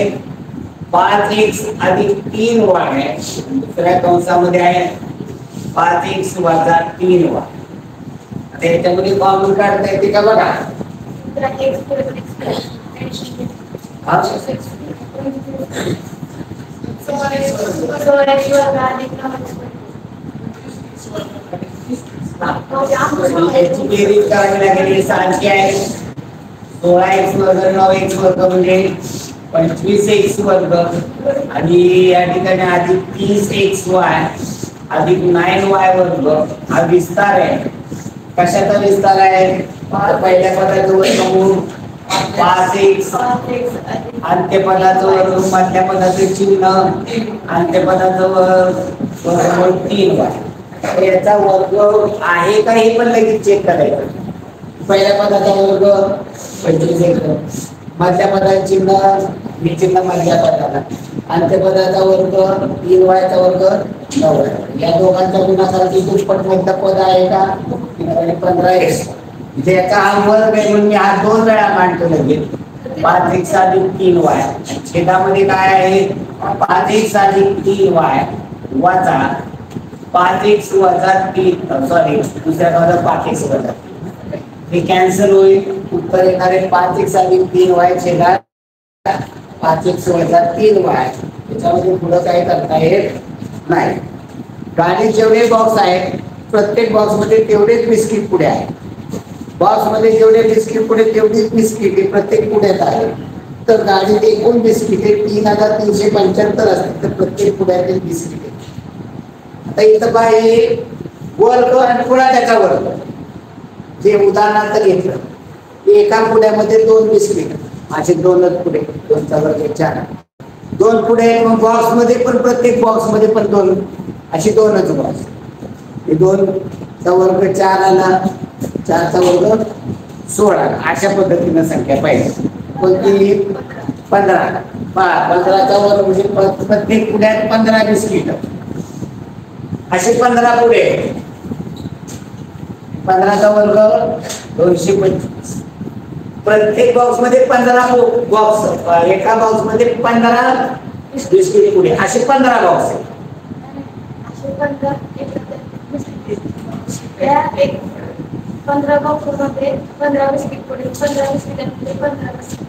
5x अधिक 3y. दुसऱ्या कंसामध्ये आहे 5x वजा 3y. आता याच्यामध्ये कॉमन काढता येते का बघा. याची बेरीज करावी लागेल. सारखी आहे 16x वर्ग 9x वर्ग म्हणजे 25x वर्ग आणि या ठिकाणी अधिक 30xy अधिक 9y वर्ग हा विस्तार आहे. कशाचा विस्तार आहे? पहिल्या पदाचं वर्गमूळ 5x अंत्यपदाचं वर्ग मधल्या पदाचं चिन्ह अंत्यपदाचं वर्गमूळ 3y. याचा वर्ग आहे का हे पण लगेच चेक करायचं. पहिल्या पदाचा वर्ग 25x मधल्या पदाचं चिन्ह हे चिन्ह मधल्या पदाला अंत्यपदाचा वर्ग 3y चा वर्ग 9y. या दोघांचा गुणाकाराची दुप्पट कोणता पद आहे का? 15x. म्हणजे याचा हा वर्ग आहे म्हणून मी हा 2 वेळा मांडतो लगेच. 5x अधिक 3y छेदामध्ये काय आहे? 5x अधिक 3y वजा 5x वजा 3 सॉरी दुसऱ्या बाजूला 5x वजा 3 हे कॅन्सल होईल. उत्तर येणार आहे 5x अधिक 3y छेदात 5x वजा 3y. त्याच्यामध्ये पुढे काय करता येत नाही. गाडीत जेवढे बॉक्स आहेत प्रत्येक बॉक्स मध्ये तेवढेच बिस्किट पुढे आहे. बॉक्स मध्ये जेवढे बिस्किट पुढे तेवढीच बिस्किट हे प्रत्येक पुढ्यात आहे. तर गाडीत एकूण बिस्किट 3,375 असतात. तर प्रत्येक पुढ्यातील बिस्किट आता इथं काय वर्ग आणि पुन्हा त्याचा वर्ग जे उदाहरणार्थ घेतलं एका पुढ्यामध्ये 2 बिस्किट असे 2च पुढे 2चा वर्ग 4 दोन पुढे मग बॉक्स मध्ये पण प्रत्येक बॉक्स मध्ये पण दोन, अशी दोनच बॉक्स. हे दोन चा वर्ग 4 आला, 4 चा वर्ग 16, अशा पद्धतीनं संख्या पाहिजे. कोणती? 15. 15चा वर्ग म्हणजे प्रत्येक पुढ्यात 15 बिस्किट, असे 15 पुढे. 15चा वर्ग 225. प्रत्येक बॉक्स मध्ये 15 बॉक्स, एका बॉक्स मध्ये 15 बिस्किट पुढे, असे 15 बॉक्स आहेत. 15 बॉक्समध्ये 15 बिस्किट पुढे, 15 बिस्किटांमध्ये 15 बिस्किट.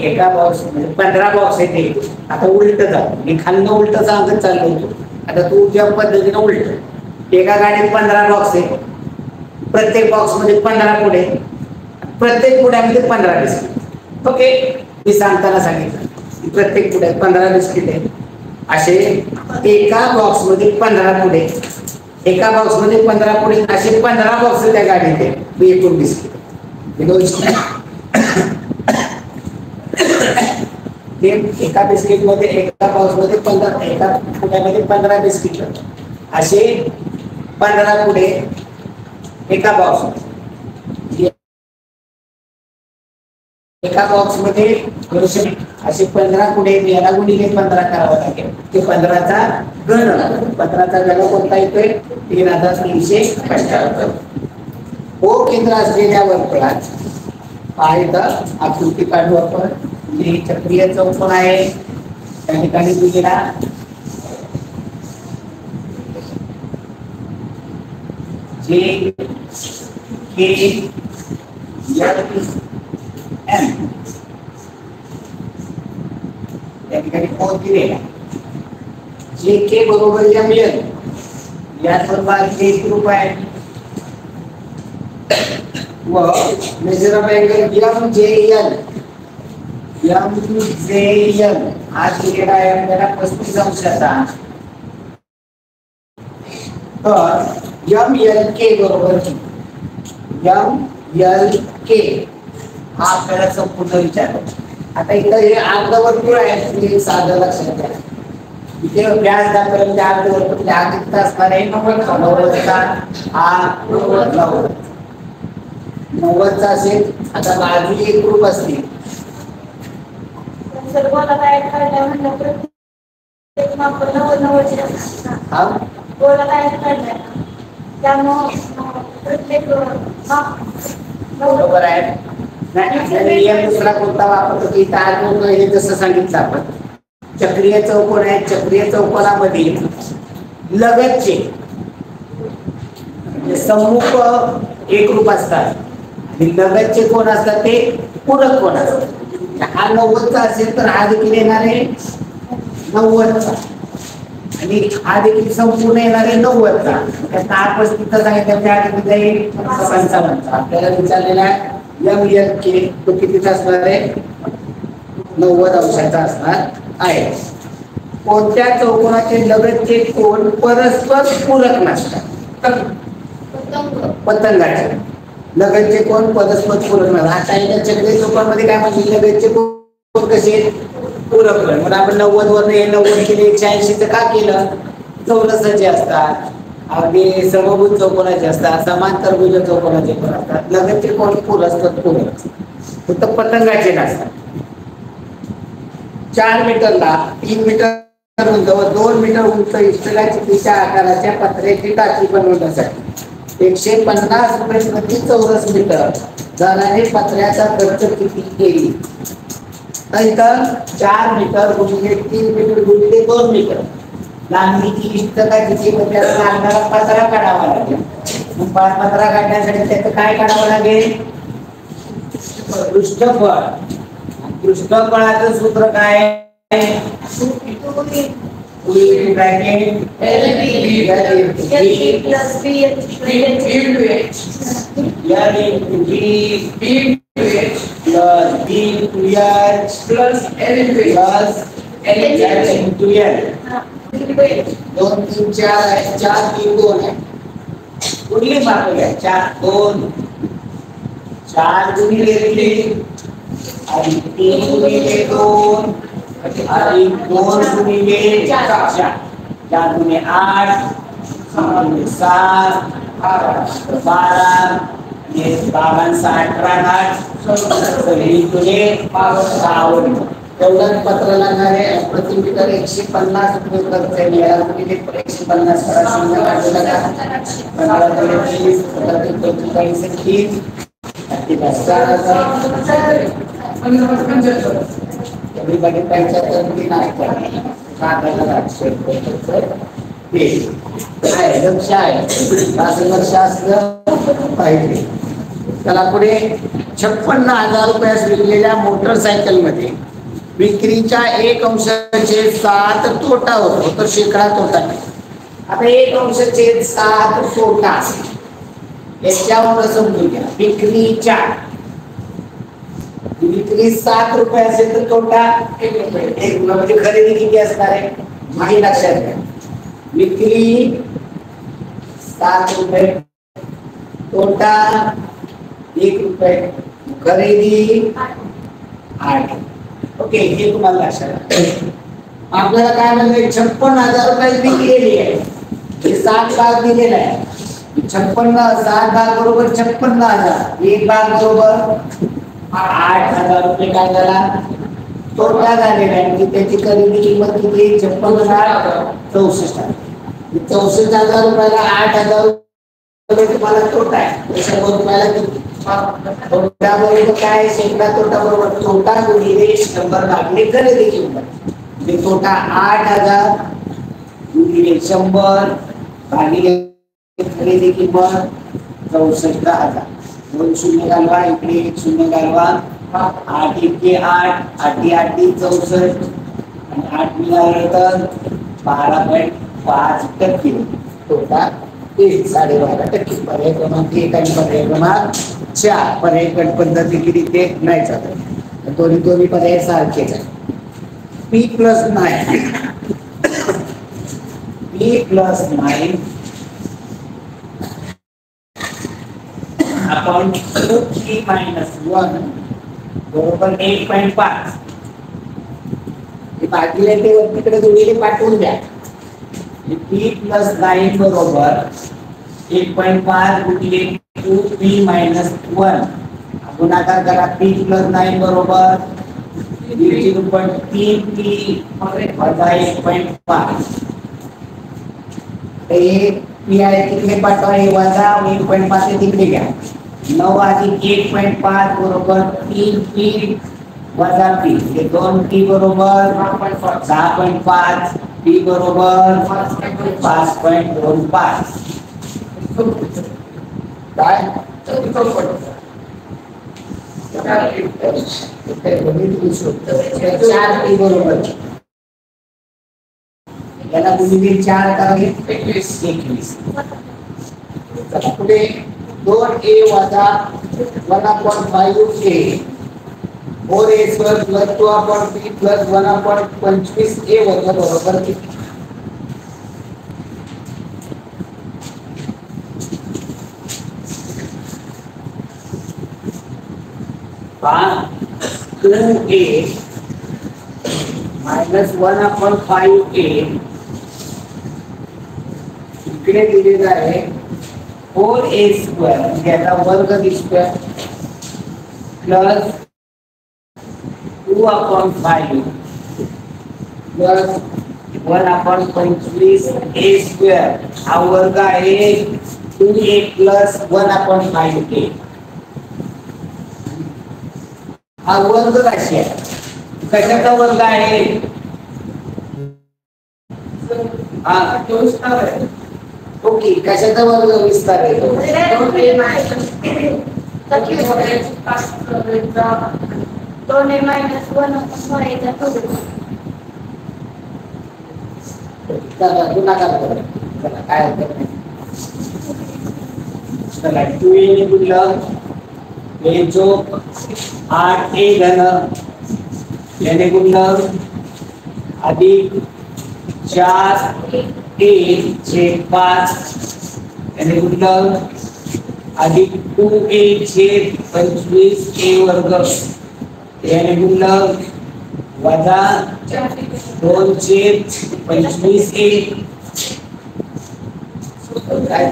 एका बॉक्स मध्ये 15 बॉक्स आहेत. आता उलट जा, मी खालनं उलट सांगत चाललो. आता तू ज्या पद्धतीनं उलट, एका गाडीत 15 बॉक्स आहे, प्रत्येक बॉक्स मध्ये 15 पुढे, प्रत्येक पुढ्यामध्ये 15 बिस्किट. ओके, मी सांगताना सांगितलं प्रत्येक पुढ्यात 15 बिस्किट आहे. असे एका बॉक्स मध्ये 15 पुढे, एका बॉक्स मध्ये 15 पुढे, असे 15 बॉक्स त्या गाडीत आहे. एकूण बिस्किट एका बिस्किट मध्ये, एका बॉक्स मध्ये 15, एका पुढ्यामध्ये 15 बिस्किट, असे 15 पुढे एका बॉक्स. एका बॉक्स मध्ये असे 15 पुढे, याला गुणिले 15 करावं लागेल. ते 15चा घन, 15चा घन कोणता येतोय? 3375. ओ केंद्र असलेल्या वर्तुळात पायथं आकृती काढू आपण. ही चक्रीय चौकोन आहे, त्या ठिकाणी दिलेला जे के एम या ठिकाणी कोण दिलेला जे के बरोबर एम एल, या स्वरूपात एक रूप आहे. व measure of angle M J L, M J L हा दिलेला आहे आपल्याला 35 अंशाचा. तर एम एल के बरोबर एम एल के हा आपल्याला संपूर्ण विचार. आता इथं हे अर्धवर्तुळ आहे, तुम्ही साधं लक्षात घ्या. इथे व्यास दाखवलं त्या अर्धवर्तुळ किती असणार आहे? 90चा हा 90चा असेल. आता बाजू एक रूप असते. जर गोलाला ऍड काढला म्हणलं तर एक माप 90 हा गोलाला ऍड काढला त्यामुळे प्रत्येक माप बरोबर आहे. नाही दुसरा कोणता वापरतो की इथं हे जसं सांगितलं आपण चक्रीय चौकोन आहे. चक्रीय चौकोनामध्ये लगतचे म्हणजे सम्मुख एक रूप असतात आणि लगतचे कोण असतात ते पूरक कोण असतात. हा 90चा असेल तर हा देखील येणार आहे 90चा आणि हा देखील संपूर्ण येणार आहे 90चा. त्याचा आपण तिथं सांगितलं त्या ठिकाणी जाईल 55चा. आपल्याला विचारलेला एम एल के तो कितीचा असणार आहे? 90 अंशाचा असणार आहे. कोणत्या चौकोनाचे लगतचे कोण परस्पर पूरक नसतात? पतंगाचे लगतचे कोण परस्पर पूरक नसतात. आता या चक्रीय चौकोनामध्ये काय म्हणजे लगतचे कोण कसे पूरक कोण. म्हणून आपण 90 वरनं हे 90 केले 180चं का केलं? चौरसाचे असतात, अगदी समभुज चौकोनाचे असतात, समांतर भुज चौकोनाचे पण असतात. लगतचे कोण पूरक असतात, पूरक. फक्त पतंगाचे नसतात. 4 मीटरला 3 मीटर उंच व 2 मीटर उंच इष्टकाच्या आकाराच्या पत्र्याची टाकी बनवण्यासाठी 150 रुपये प्रति चौरस मीटर दराने पत्र्याचा खर्च किती येईल? तर इथं 4 मीटर गुणिले 3 मीटर गुणिले 2 मीटर लांबीची इष्टकाची लागणारा पत्रा काढावा लागेल. पत्रा काढण्यासाठी त्याचं काय काढावं लागेल? पृष्ठफळ. पृष्ठफळाचं सूत्र काय आहे? दोन 3 4 आहे, 4 3 2 आहे. कुठली मार्ग घ्या? 4 2 4 गुणिले 3 आणि 3 गुणिले 2 अधिक 2 गुणिले 4 4 गुणे 8 गुणिले 7 12 आणि 52 तेवढ्याच पत्र लागणार आहे. प्रति मीटर 150 रुपये खर्च आहे. याला गुणिले 150 करा. शून्य काढून टाका. 15 गुणिले 30 45 30 everybody पाहिजे तर मी नाही करणार. लक्ष आहे असं लक्ष असलं पाहिजे. त्याला पुढे 56,000 रुपयास विकलेल्या मोटरसायकल मध्ये विक्रीच्या 1/7 तोटा होतो. तो शेकडा तोटा नाही. आता 1/7 तोटा याच्यावर समजून घ्या. विक्री 7 रुपये असेल तर तोटा 1 रुपये. 1 म्हणजे खरेदी किती असणार आहे मागे लक्षात घ्या. विक्री 7 रुपये तोटा 1 रुपये खरेदी 8. ओके हे तुम्हाला लक्षात. आपल्याला काय म्हणजे 56,000 रुपये विकलेली आहे. हे 7 भाग दिलेला आहे. 56 7 भाग बरोबर 56,000. 1 भाग बरोबर 8,000 रुपये काय झाला तोटा झालेला आहे. की त्याची खरेदी किंमत किती 56,64. 64,000 रुपयाला 8,000 रुपये तुम्हाला तोटा आहे. 100 रुपयाला किती तोटा बरोबर काय शेकडा तोटा बरोबर तोटा गुणिले 100 भागिले खरेदी किंमत. म्हणजे तोटा 8,000 गुणिले 100 भागिले खरेदी किंमत 64,000. 2 शून्य घालवा. इकडे 1 शून्य घालवा. 8 1 8 8 8 64 आणि 8 मिळालं तर 12.5% तोटा 12.5%. पर्याय क्रमांक 1 आणि पर्याय क्रमांक 4 पर्याय गट पद्धतीने ते नाही चालत. दोन्ही पर्याय सारखेच आहे. P+9 आपण 3-1 बरोबर 1.5 बाकीला ते तिकडे दोन्हीले पाठवून द्या. P+9 बरोबर 1.5 गुणिले 2P-1 गुणाकार करा. P+9 बरोबर 0.3P वजा 1.5. हे P आहे तिकडे पाठवा. हे वजा 1.5 तिकडे घ्या. 9 अधिक 1.5 बरोबर 3P वजा P. हे 2P बरोबर 6.5. P बरोबर 5.25. काय 4P बरोबर याला गुणिले 4 करावे 21. पुढे 2A वजा 1/5A 4A² + 2/P + 1/25A वजा बरोबर किती. पहा 2A - 1/5A इकडे दिलेला आहे 4A² याचा वर्ग दिसतोय प्लस 2/5 प्लस 1/25A². हा वर्ग आहे 2A + 1/5A. हा वर्ग राशी आहे. कशाचा वर्ग आहे हा ओके. कशाचा वर्ग विस्तार आहे तो 2A गुणाकार करा. काय चला 2A ने गुणलं हे जो 8A घन याने गुणलं अधिक 4A/5 याने गुणलं अधिक 2A/25A² याने गुणलं वजा 2/25a काय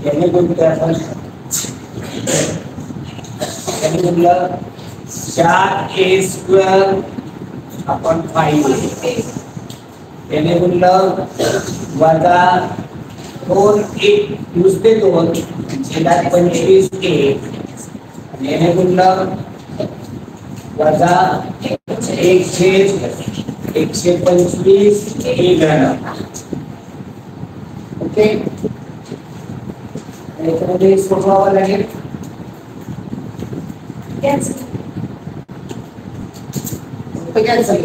याने गुणले आपण याने गुणलं 4a² आपण 5 याने गुणलं वजा 2 नुसते 2 छेदात 25a याने गुणलं वजा 1/125 a घन. ओके याच्यामध्ये सोडवावं लागेल. कॅन्सल. कॅन्सल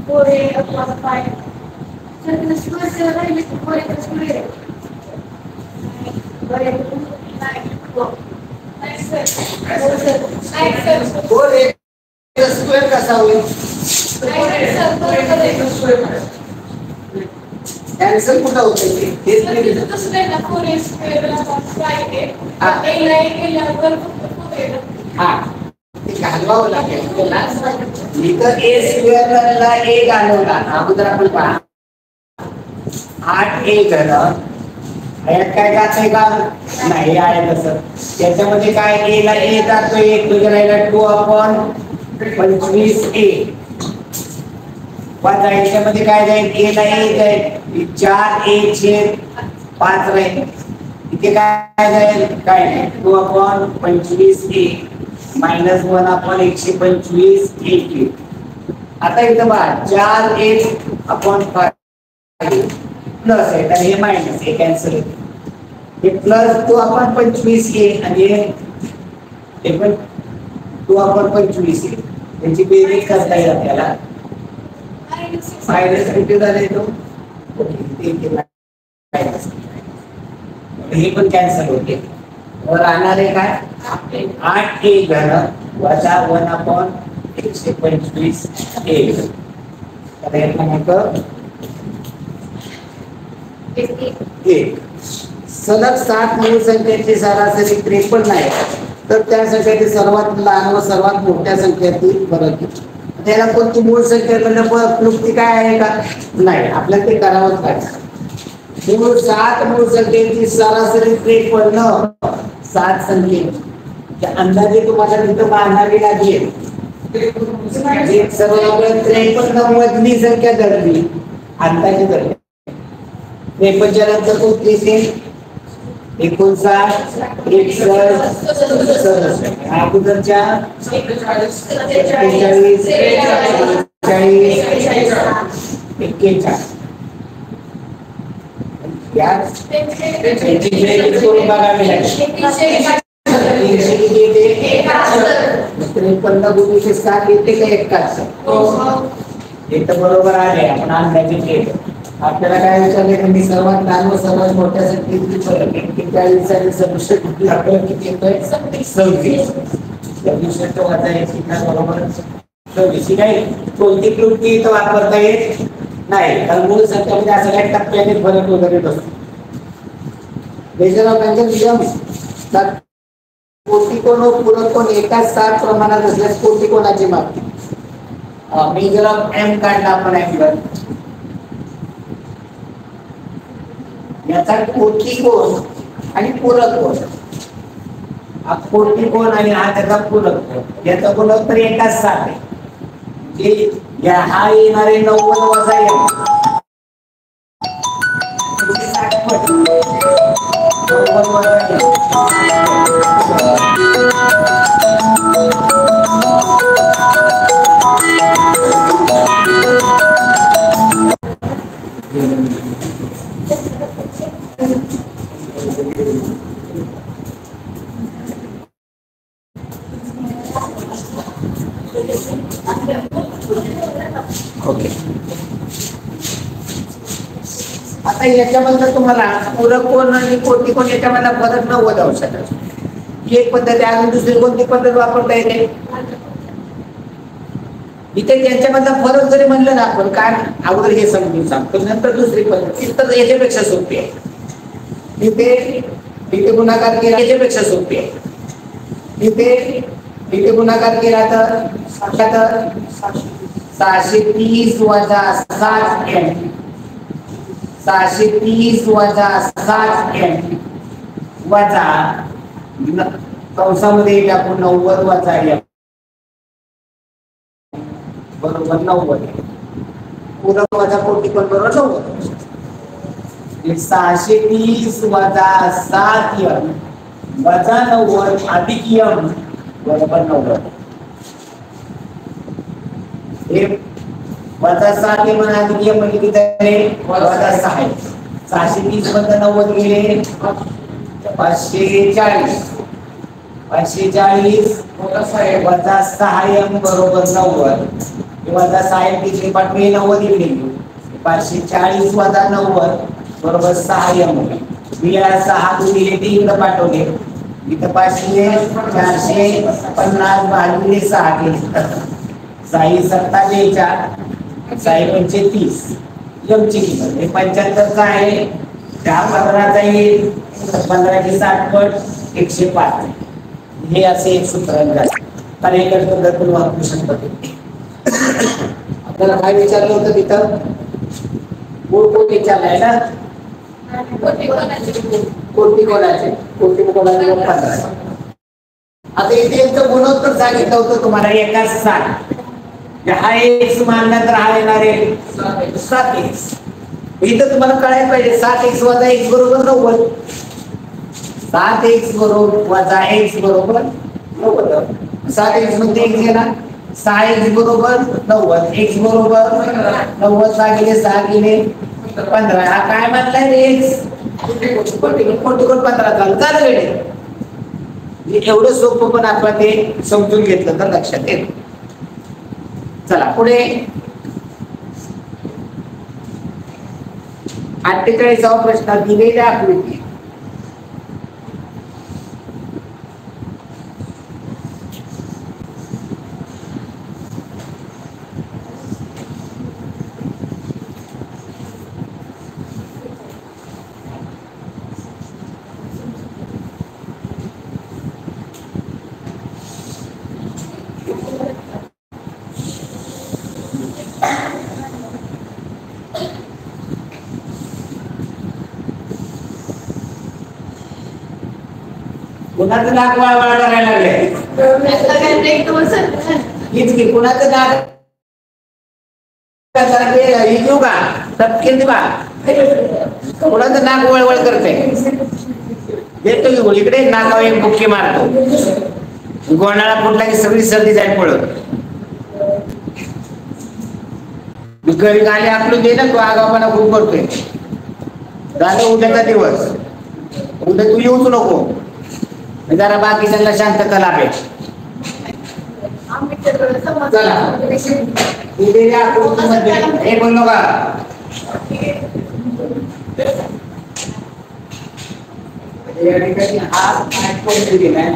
4a + 5 तर स्क्वेअर राहिले 4a स्क्वेअर स्क्वेअर कसा होईल कॅन्सल कुठं होते घालवावं लागेल इथं a² ला a घालवला अगोदर आपण पहा 8a घन यात काय जातंय का नाही आहे तसं त्याच्यामध्ये काय a ला a जातोय तुझ्या राहिला 2/25a वजा याच्यामध्ये काय जाईल a ला a जाईल 4a/5 राहील इथे काय जाईल काय नाही 2/25a -1/125a3. आता इथं पहा 4a/5 प्लस आहे तर हे मायनस हे कॅन्सल होते हे प्लस 2/25a आणि हे पण 2/25a त्यांची बेरीज करता येईल आपल्याला मायनस किती झाले तो हे पण कॅन्सल होते वर राहणार आहे काय 8a घन वजा 1/125a तर हे होतं 1 सलग 7 मूळ संख्येची सरासरी 53 आहे तर त्या संख्येची सर्वात लहान व सर्वात मोठ्या संख्येतील फरक त्याला कोणती मूळ संख्या क्लुप्ती काय आहे का नाही आपल्याला ते करावंच पाहिजे. मूळ 7 मूळ संख्येची सरासरी 53 7 संख्येची अंदाजे तुम्हाला तिथं मानावी लागेल सर्व 53 मधली संख्या धरली अंदाजे धरली 53 नंतर कोणती असेल 59 61 अगोदरच्या 41 यात त्यांची बेरीज करून बघावी लागेल 53 गुणिले 7 येते का 71 हे तर बरोबर आहे आपण अंदाजे केलं. आपल्याला काय विचारले की मी सर्वात लहान व सर्वात मोठ्या संख्येची फरक 41 आणि 67 कुठली आपल्याला किती येतोय 26 वाचायची ना बरोबर 26 काय कोणती क्लुप्ती इथं वापरता येत नाही कारण मूळ संख्येमध्ये असं काही टप्प्याने फरक वगैरे नसतो. मेजर ऑफ एंगल नियम कोटिकोण व पूरक कोण एकाच 7 प्रमाणात असल्यास कोटिकोणाची मापणी मेजर ऑफ एम काढला आपण अँगल याचा कोटिकोण आणि पूरक कोण हा कोटिकोण आणि हा त्याचा पूरक कोण याचा गुणोत्तर एकाच 7 आहे जे या हा येणारे 90 वजा m ओके. आता याच्याबद्दल तुम्हाला पूरक कोण आणि कोटिकोण याच्यामधला फरक 90 अंशाचा ही एक पद्धत आहे. अजून दुसरी कोणती पद्धत वापरता येते इथे त्यांच्यामधला फरक जरी म्हणलं ना आपण काय अगोदर हे समजून सांगतो नंतर दुसरी पद्धत ती तर याच्यापेक्षा सोपी आहे. इथे गुणाकार केला याच्यापेक्षा सोपी आहे. इथे इथे गुणाकार केला तर 630 वजा 7m 630 वजा 7m वजा कंसामध्ये टाकून 90 वजा m बरोबर 90 पूरक वजा कोटी पण बरोबर 90 630 वजा 7m वजा 90 अधिक m बरोबर 90 हे वजा 7 m अधिक m म्हणजे किती आहे वजा 6 630 वजा 90 गेले 540 540 वजा 6m बरोबर 90 वजा 6m तिथे पाठवे 90 इकडे 540 वजा 90 बरोबर 6m मी 6 दिले ते इकडे पाठवले इथं 500 450 भागिले 6 केले 6 27 6 पंचे 30 एमची किंमत हे 75 चा आहे 10 15चा येईल 15 ची 60 पट 105 हे असे एक सूत्र आहे कार्यकर पद्धतीने वापरू शकतो आपल्याला काय विचारलं होतं तिथं मूळ कोटी विचारलाय ना कोटी कोणाचे 15 आता इथे यांचं गुणोत्तर सांगितलं होतं तुम्हाला एकाच 7 हा एक्स मानला तर हा येणार आहे 7x इथं तुम्हाला कळायला पाहिजे 7x वजा x बरोबर 90 7x बरोबर वजा x बरोबर 90 7x मध्ये x गेला 6x बरोबर 90 x बरोबर 90 भागिले 6 गेले 15 हा काय म्हणलाय रे x कोटी 15 चालू वेळे एवढं सोपं पण आपण ते समजून घेतलं तर लक्षात येईल चला पुढे 48वा प्रश्न दिलेल्या आकृती कुणाचं नाक वळवळ करायला लागले हीच की कुणाचं नाक येऊ का तपकेल बा कुणाचं नाक वळवळ करते येतो की बोल इकडे नाकावर एक बुक्की मारतो गोंडाळा फुटला की सगळी सर्दी जाईल पळत घरी गाली आपलं दे ना तू आगावपणा खूप करतोय झालं उद्याचा दिवस उद्या तू येऊच नको जरा बाकीच्यांना शांतता लाभेल चला दिलेल्या आकृतीमध्ये हे बोललो का या ठिकाणी हा कोणती दिलाय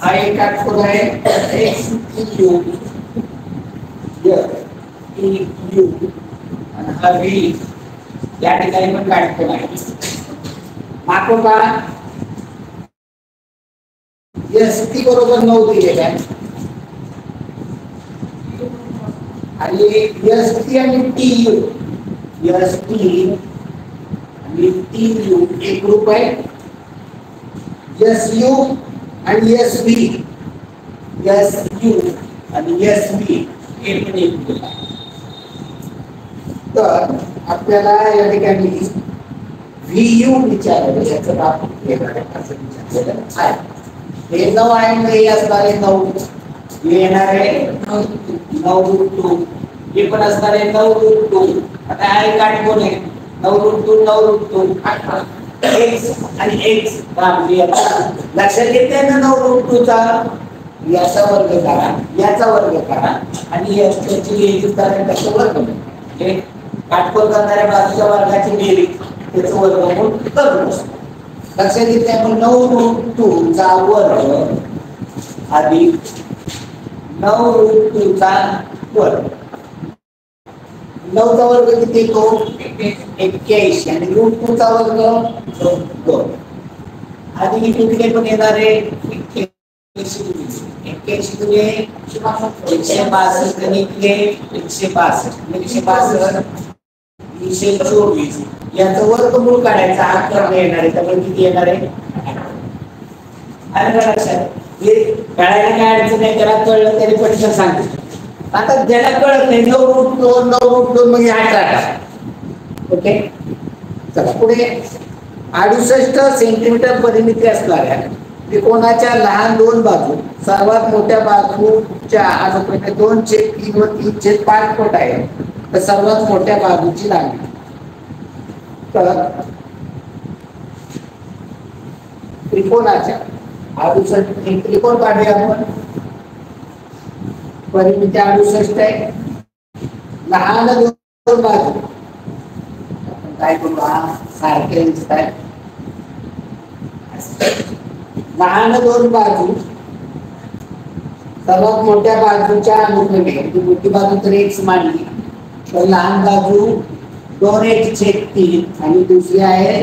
हा एक काटकोन आहे XU आणि हा V या ठिकाणी पण काटकोन आहे मागोपा ST बरोबर 9 दिलेला आहे आणि ST आणि TU ST आणि TU एक ग्रुप आहे SU आणि SV SU आणि SV हे पण एक ग्रुप आहे तर आपल्याला या ठिकाणी VU विचारलं याचं आपण असं विचारलेलं आहे हे 9 आहे म्हणजे हे असणारे 9 येणार आहे 9√2 हे पण असणारे 9√2 आता आहे काटकोन आहे 9√2 9√2 x आणि x लक्षात येते ना 9√2 चा याचा वर्ग करा याचा वर्ग करा आणि याची बेरीज करायचा वर्ग म्हणजे काटकोन करणाऱ्या बाजूच्या वर्गाची बेरीज त्याचं वर्गमूळ करू लक्षात येते आपण 9√2 चा वर्ग अधिक 9√2 चा वर्ग 9 चा वर्ग किती येतो 81 आणि √2 चा वर्ग 2 आधी तिकडे पण येणार आहे 81 दुने 162 आणि इकडे 162 162 324 याचं वर्गमूळ काढायचा 8 करणे येणार आहे त्यामुळे किती येणार आहे आणि लक्षात हे कळायला काय अडचण नाही त्याला कळलं तरी पटकन सांगते आता ज्याला कळत नाही 9√2 म्हणजे 8 ओके चला पुढे 68 सेंटीमीटर परिमिती असणाऱ्या त्रिकोणाच्या लहान दोन बाजू सर्वात मोठ्या बाजूच्या अनुक्रमे 2/3 व 3/5 फूट आहे तर सर्वात मोठ्या बाजूची लांबी तर त्रिकोणाच्या 68 एक त्रिकोण काढूया आपण परिमिती 68 आहे लहान दोन बाजू काय करू सारखे दिसत आहे लहान दोन बाजू सर्वात मोठ्या बाजूच्या अनुक्रमे मोठी बाजू तर x मानली तर लहान बाजू 2x/3 आणि दुसरी आहे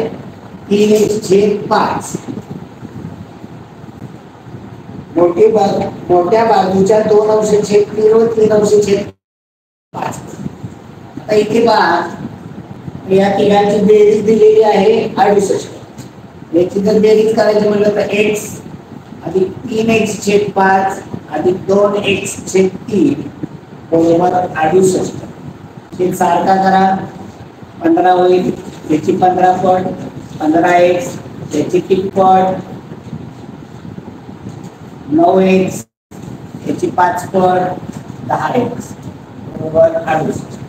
3x/5 मोठ्या बाजूच्या 2अंश/3 व 3अंश/5 आता इथे पहा या तिघांची बेरीज दिलेली आहे 68 याची जर बेरीज करायची म्हटलं तर x अधिक 3x/5 अधिक 2x/3 बरोबर 68 हे सारखा करा 15 होईल याची 15 पट 15x याची 3 पट 9x याची 5 पट 10x बरोबर 68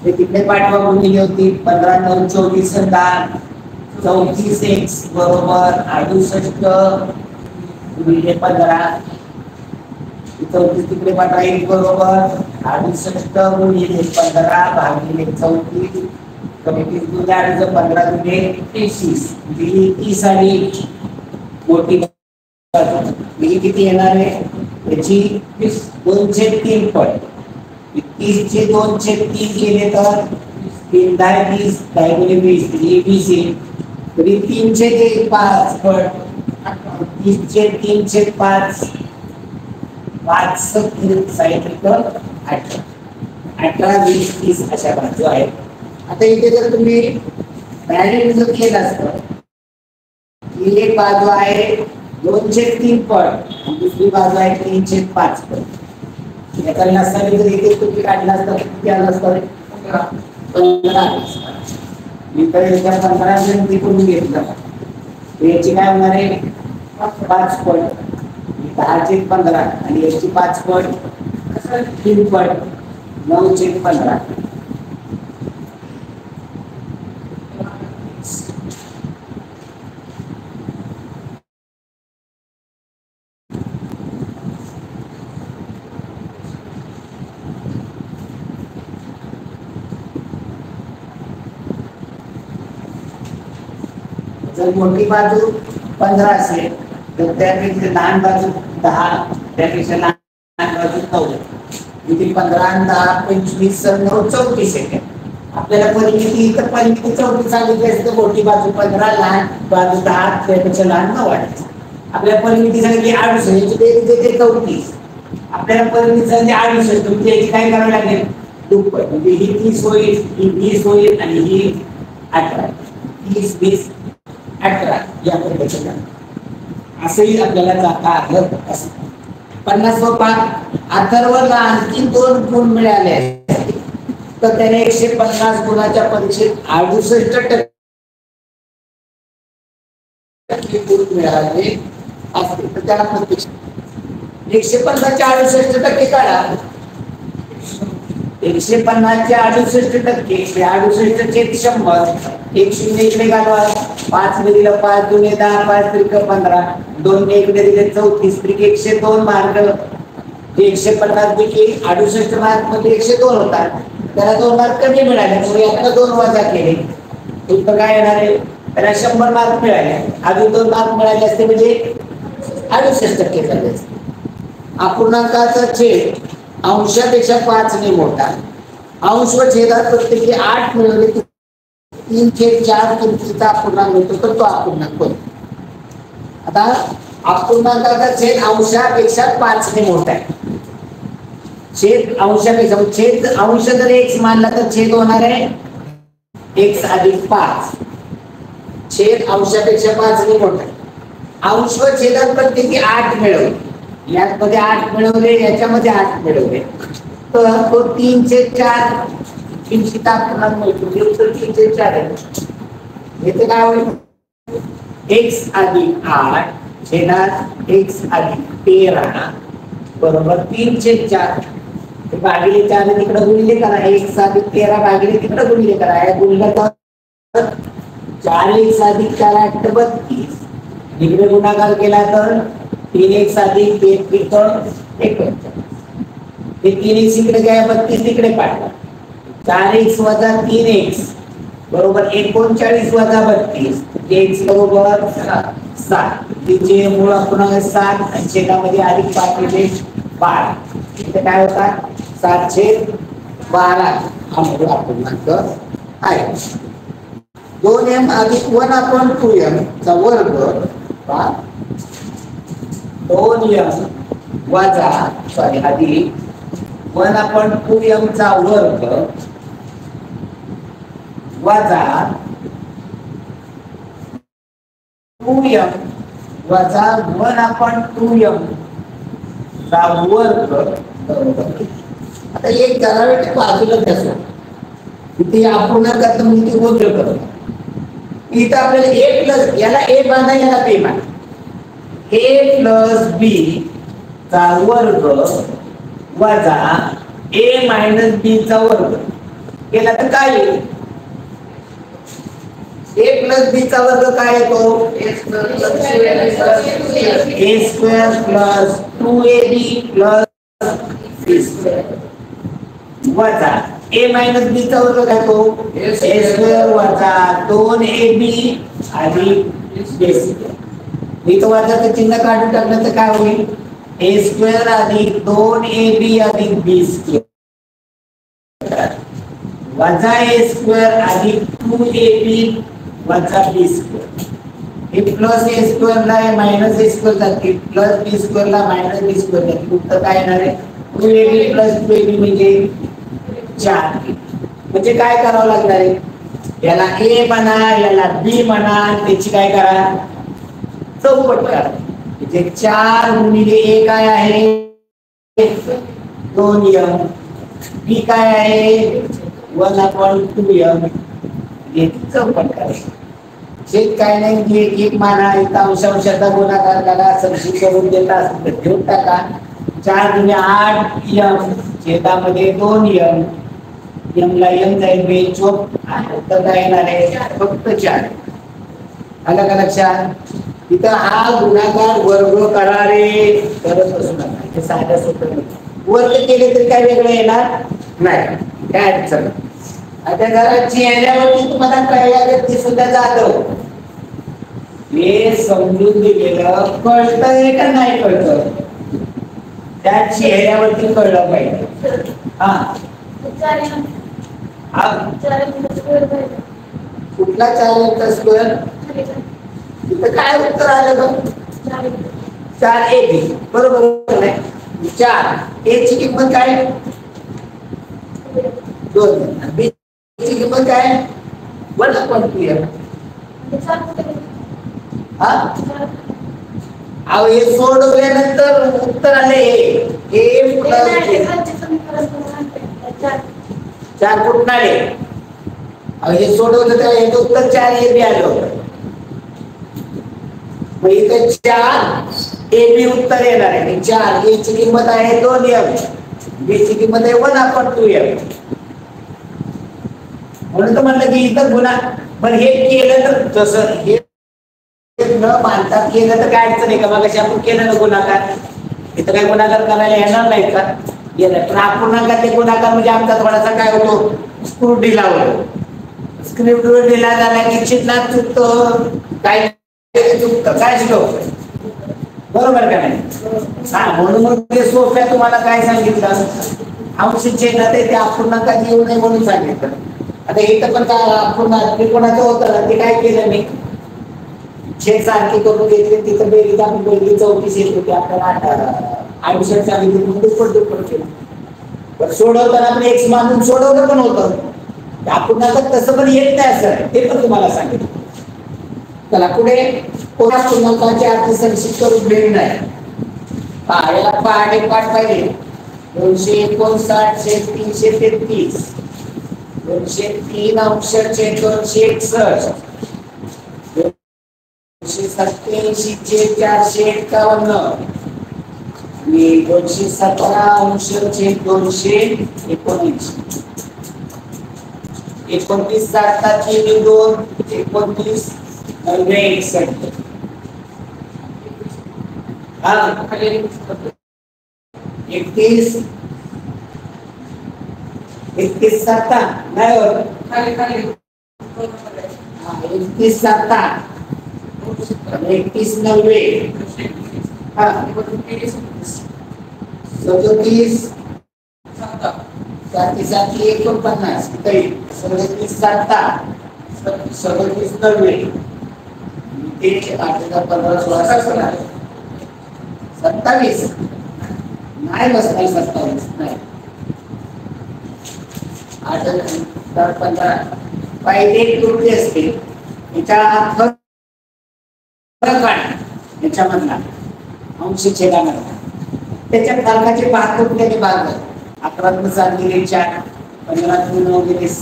हे तिकडे पाठवा गुणिले होती 15 9 24 10 34x बरोबर 68 गुणिले 15 34 तिकडे पाठवा 1 बरोबर 68 गुणिले 15 भागिले 34 कमी 30 गुणिले 8 15 गुणिले 30 ही 30 आणि मोठी बाजू किती येणार आहे याची 2/3 पट 30/2/3 केले तर 3 10 30 10 गुणिले 20 20 येईल तरी 3/5 पट 30/3/5 5 साहित्रिक 18 20 30 अशा बाजू आहेत आता इथे जर तुम्ही डायरेक्ट जर केलं असतं ही एक बाजू आहे 2/3 पट दुसरी बाजू आहे 3/5 पट याचा नसता जर इथे तुम्ही काढला असता किती आलं असतं 15 मी तर याच्या 15 जण तिकडून घेतलं याची काय होणार आहे 5 पट 10/15 आणि याची 5 पट 3 पट 9/15 जर मोठी बाजू 15 असेल तर त्यापेक्षा लहान बाजू 10 त्यापेक्षा लहान बाजू 9 इथे 15 आणि 10 25 9 34 आहे आपल्याला परिमिती तर परिमिती 34 सांगितली असते तर मोठी बाजू 15 लहान बाजू 10 त्यापेक्षा लहान 9 वाटायचं आपल्या परिमिती सांगितली 68 याची बेरीज येते 34 आपल्याला परिमिती सांगितली 68 म्हणजे याची काय करावं लागेल दुप्पट म्हणजे ही 30 होईल ही 20 होईल आणि ही 18 30 20 18 या पद्धतीने असंही आपल्याला जाता आलं असं 50 व 5 अथर्वला आणखी 2 गुण मिळाले तर त्याने 150 गुणाच्या परीक्षेत 68% गुण मिळाले असते तर त्याला प्रत्यक्ष 150 चे 68% काढा 150 चे 68% 68 चे 100 एक शून्य इकडे घालवा 5 ने दिलं 5 दुने 10 5 त्रिक 15 2 ने इकडे दिले 34 त्रिक 102 मार्क 150 पैकी 68 मार्क मध्ये 102 होतात त्याला 2 मार्क कमी मिळाले त्यामुळे आता 2 वजा केले उत्तर काय येणार आहे त्याला 100 मार्क मिळाले अजून 2 मार्क मिळाले असते म्हणजे 68% झाले असते अपूर्णांकाचा छेद अंशापेक्षा 5 ने मोठा अंश व छेदात प्रत्येकी 8 मिळवले 3/4 किमतीचा अपूर्णांक मिळतो तर तो अपूर्णांक कोण? आता अपूर्णांकाचा छेद अंशापेक्षा 5 ने मोठा आहे. छेद अंशापेक्षा, छेद अंश जर x मानला तर छेद होणार आहे x अधिक 5. छेद अंशापेक्षा 5 ने मोठा आहे. अंश व छेदात प्रत्येकी 8 मिळवले, यामध्ये 8 मिळवले, याच्यामध्ये 8 मिळवले, तर तो 3/4 किंचित अपूर्णांक मिळतो. उत्तर 3/4 आहे. इथे काय होईल? x अधिक 8 छेदात x अधिक 13 बरोबर 3/4. भागिले 4 तिकडे गुणिले करा, x अधिक 13 भागिले तिकडे गुणिले करा, हे गुणलं तर 4x अधिक 4 8 32. इकडे गुणाकार केला तर 3x अधिक 33 41. हे 3x इकडे काय 32 तिकडे पाठवा. 4x वजा 3x बरोबर 39 वजा 32 x बरोबर 7. तिचे मूळ अपूर्णांक 7 आणि छेदामध्ये अधिक 5 म्हणजे 12. इथे काय होतात 7/12 हा मूळ अपूर्णांक आहे. 2m अधिक 1/2m चा वर्ग 2m वजा अधिक 1/2m चा वर्ग वजा 2m वजा 1/2m चा वर्ग. आता एक जरा बाजूला घ्या. इथे अपूर्णांकात मी ते गोष्ट करतो. इथं आपल्याला a प्लस, याला a माना याला b माना, a प्लस b चा वर्ग वजा a मायनस b चा वर्ग केला तर काय येईल? a प्लस b चा वर्ग काय येतो? a square plus 2ab plus b square वजा a मायनस b चा वर्ग काय तो? a स्क्वेअर वजा 2ab अधिक b स्क्वेअर. इथं वजाचं चिन्ह काढून टाकलं तर काय होईल? a स्क्वेअर अधिक 2ab अधिक b स्क्वेअर वजा a स्क्वेअर अधिक 2ab वजा b स्क्वेअर. हे प्लस a स्क्वेअर ला मायनस a स्क्वेअर जाते, प्लस b स्क्वेअर ला मायनस b स्क्वेअर जाते. उत्तर काय येणार आहे? 2ab प्लस 2ab म्हणजे 4. म्हणजे काय करावं लागणार आहे? याला a म्हणा, याला b म्हणा, त्याची काय करा? चौपट करा. म्हणजे 4 गुणिले a काय आहे? 2m. b काय आहे? 1/2m. याची चौपट करा. छेद काय नाही, एक माना, इथं अंशांशाचा गुणाकार करा, सबस्टिट्यूट करून देता असेल तर घेऊन टाका. 4 गुणिले 8m छेदामध्ये 2m, m ला m जाईल बेचोक, उत्तर काय येणार आहे? फक्त 4. आलं का लक्षात? इथं हा गुणाकार वर्ग करा रे, करत असू नका. हे साध्या सोपं वर्ग केले तरी काय वेगळं येणार नाही, काय अडचण. आता जरा चेहऱ्यावरती तुम्हाला कळल्या व्यक्ती सुद्धा जातो, हे समजून दिलेलं कळतंय का नाही कळतं? त्या चेहऱ्यावरती कळलं पाहिजे. कुठला 4 स्क्वेअर? इथं काय उत्तर आलं बघ? 4ab बरोबर नाही? 4 a ची किंमत काय? 2. b ची किंमत काय? 1/2m. अहो हे सोडवल्यानंतर उत्तर आले a प्लस 4 कुठून आले? अहो हे सोडवलं तर हे उत्तर 4ab आलं होतं. मग इथे 4ab उत्तर येणार आहे. 4 a ची किंमत आहे 2m, b ची किंमत आहे 1/2m. म्हणून तर म्हणलं की इथं गुणा, पण हे केलं तर जसं हे न मानता केलं तर काय अडचण आहे का? मग आपण केलं ना गुणाकार, इथं काय गुणाकार करायला येणार नाही का? येणार. पण अपूर्णांकातले गुणाकार म्हणजे आमचा थोडासा काय होतो? स्क्रू ढिला होतो. स्क्रिप्ट ढिला झाला की चिन्हात चुकतो, काय चुकतं, काय श्लोक बरोबर का नाही? हा, म्हणून मग ते सोप्या तुम्हाला काय सांगितलं? अंश छेदात ते अपूर्णांकात येऊ नये म्हणून सांगितलं. आता इथं पण काय पुन्हा त्रिकोणाचं होतं ना, ते काय केलं मी छेद सारखी करून घेतली, तिथं बेरीज आपण बेरीज 34 येत होती आपल्याला 68 चा दुप्पट केलं. पण सोडवताना आपण एक्स मानून सोडवलं पण होतं, आपण आता तसं पण येत नाही असं, ते पण तुम्हाला सांगितलं. चला पुढे कोणा पूर्णांकाचे अर्थ संक्षिप्त करून भेट नाही. याला पाठ एक पाठ पाहिजे 259 छेद 333 203 अंश छेद 261 287 छेद 451 आणि 217 अंश छेद 279 29 7 3 2 29 61 हा 31 31 7 नाही होत खाली खाली 31 7 31 90 हा 37 7 49 37 37 90 ते 8 15 16 27 नाही बसणार 27 नाही 8 15 पहिले कृती असते याच्या फरक याच्यामधला अंश छेदामधला त्याच्या फरकाचे 72 टक्के भाग 11 7 गेले 4 15 9 गेले 6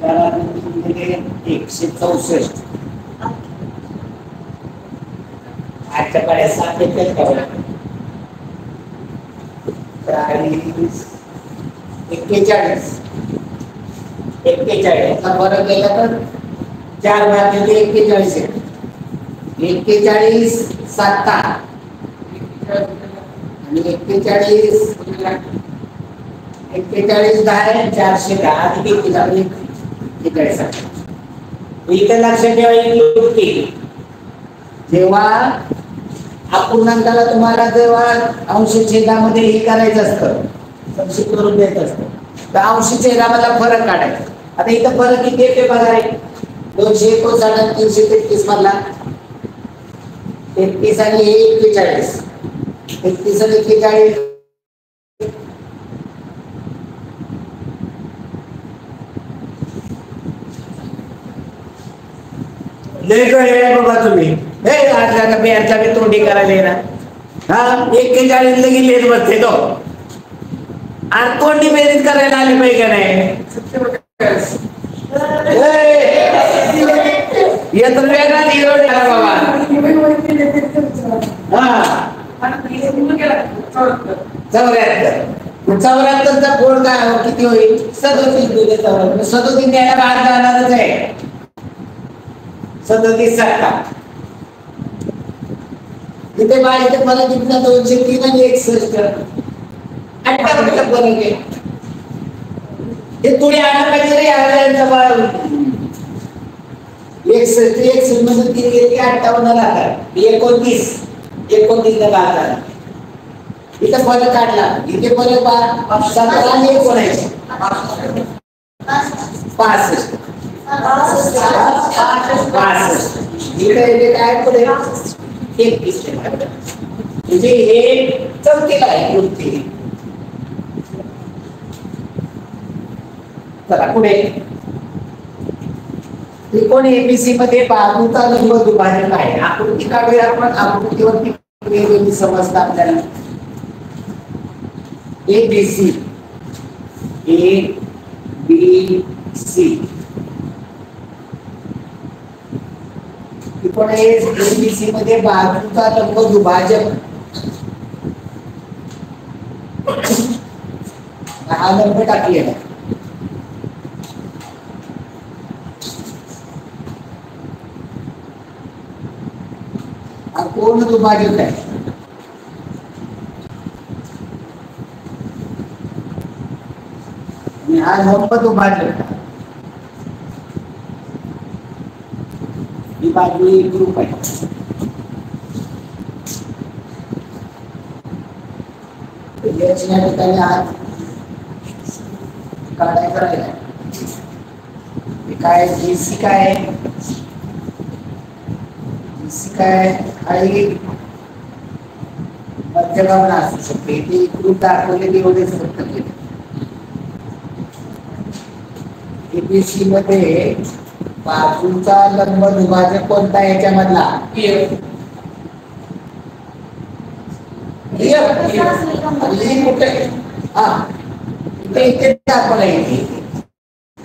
4 3 गेले 164 आजच्या काळात 7 येतात का 41 याचा फरक गेला तर 4 भागिले 41 आहे 41 7 आणि 41 10 410 अधिक 41 इथं लक्षात ठेवायची जेव्हा अपूर्णांकाला तुम्हाला जेव्हा अंश छेदामध्ये हे करायचं असतं संक्षिप्त करून द्यायचं असतं तर अंश छेदामधला फरक काढायचा. आता इथं फरक किती येते बघा रे 259 आणि 333 मधला 33 आणि 41 33 आणि 41 लय कळे बघा तुम्ही हे आजला बिहारचा मी तोंडी करायला येणार हा 41 लगेच लेट बसते तो आणि तोंडी बेरीज करायला आली पाहिजे का नाही येतो वेगळा निरोड झाला बाबा हा 74चा कोड काय किती होईल 37 दिले 37 न्यायला बाहेर जाणारच आहे 37 7 इथे बाहेर मला कितना 203 आणि 61 58 फरक आहे हे थोडी आलं पाहिजे रे यावेळेला बाळ 61 मध्ये 3 गेले 58 राहतात 29 ला बाजार इथं फरक काढला इथे फरक 17 आणि 19 65 इथे काय पुढे 31 म्हणजे हे चौथीला आहे कृती. चला पुढे त्रिकोण एबीसी मध्ये बाजूचा लंब दुभाजक आहे. आकृती काढूया आपण आकृतीवरती वेगवेगळी समजतं आपल्याला एबीसी ए बी सी त्रिकोण एबीसी मध्ये बाजूचा लंब दुभाजक हा लंब टाकलेला कोण दुभाजक आहे आणि हा लंब दुभाजक ही बाजू एक ग्रुप आहे याच्या ठिकाणी आज काढायचं राहिला काय BC काय BC काय आणि मध्यभाग असू शकते ते इकडून दाखवलेले एवढेच फक्त एबीसी मध्ये बाजूचा लंब दुभाजक कोणता याच्यामधला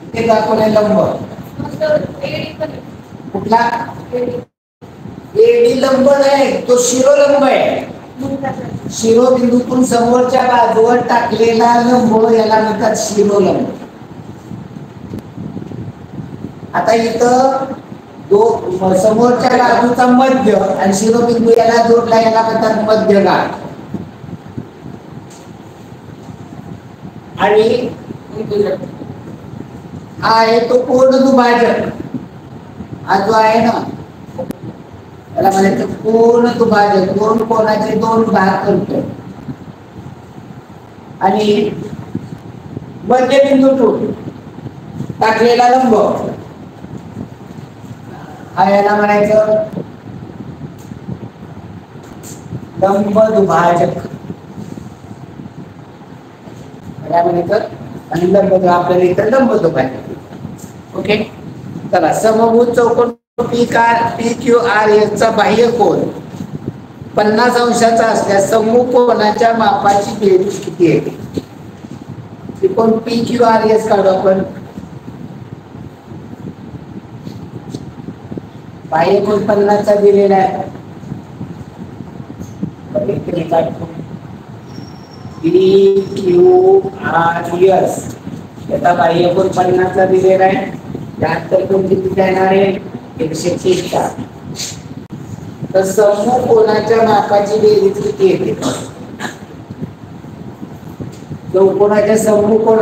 इथे दाखवलंय लंब कुठला एडी लंब नाही तो शिरोलंब आहे शिरोबिंदूतून समोरच्या बाजूवर टाकलेला लंब याला म्हणतात शिरोलंब आता इथं समोरच्या बाजूचा मध्य आणि शिरोबिंदू याला जोडला याला म्हणतात मध्यगाठ आणि हा आहे तो कोण दुभाजक हा जो आहे ना त्याला म्हणायचं कोण दुभाजक कोण कोणाचे दोन भाग करतो आणि मध्यबिंदूतून टाकलेला लंब हा याला म्हणायचं लंब दुभाजक काय म्हणायचं आणि लंब आपल्याला इथं लंब दुभाजक ओके चला समभुज चौकोन PQRS चा बाह्य कोन 50 अंशाचा असल्यास समूह कोनाच्या मापाची बेरीज किती येते त्रिकोण PQRS काढू आपण बाह्य कोन 50 चा दिलेला आहे PQRS याचा बाह्य कोन 50 चा दिलेला आहे त्यानंतर कोण किती देणार आहे 130 तर समूह कोनाच्या मापाची बेरीज किती येते चौकोनाच्या समूह कोण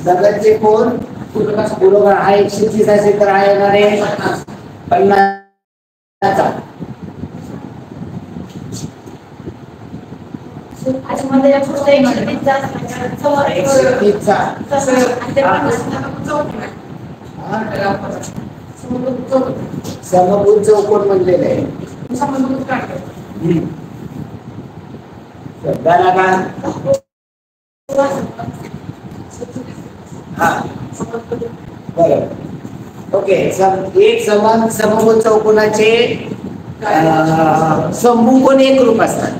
दगडचे कोण बरोबर हा 130 असेल तर हा येणार आहे 50 समभुज चौकोन म्हणलेलं आहे ओके एक समान समभुज चौकोनाचे समभुज कोण एकरूप असतात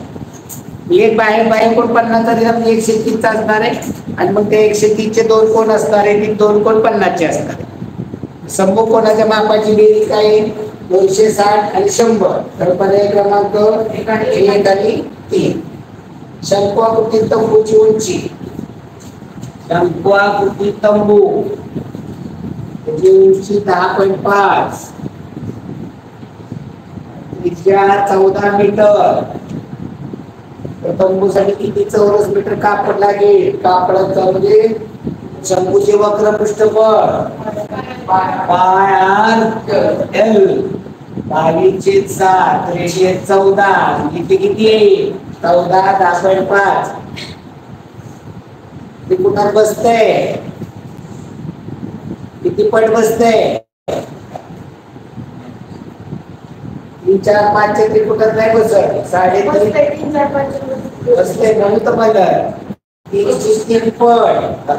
एक बाह्य कोन 50 चा दिला 130 चा असणार आहे आणि मग ते 130 चे दोन कोण असणार आहे ती दोन कोण 50 चे असणार आहे समभुज कोनाच्या मापाची बेरीज काय आहे 260 आणि 100 तर पर्याय क्रमांक 1 आणि 3 शंक्वाकृती तंबूची उंची शंक्वाकृती तंबू त्याची उंची 10.5 त्रिज्या 14 मीटर तंबूसाठी किती चौरस मीटर कापड लागेल कापडाचा म्हणजे शंकूचे वक्र पृष्ठफळ पाय L 22/7 रेडियस 14 किती किती येईल 14 10.5 ते कुठं बसतंय किती पट बसतंय 3 4 5 चे त्रिकुटात नाही बसत 3.5 बसते म्हणून तर मला 3 पट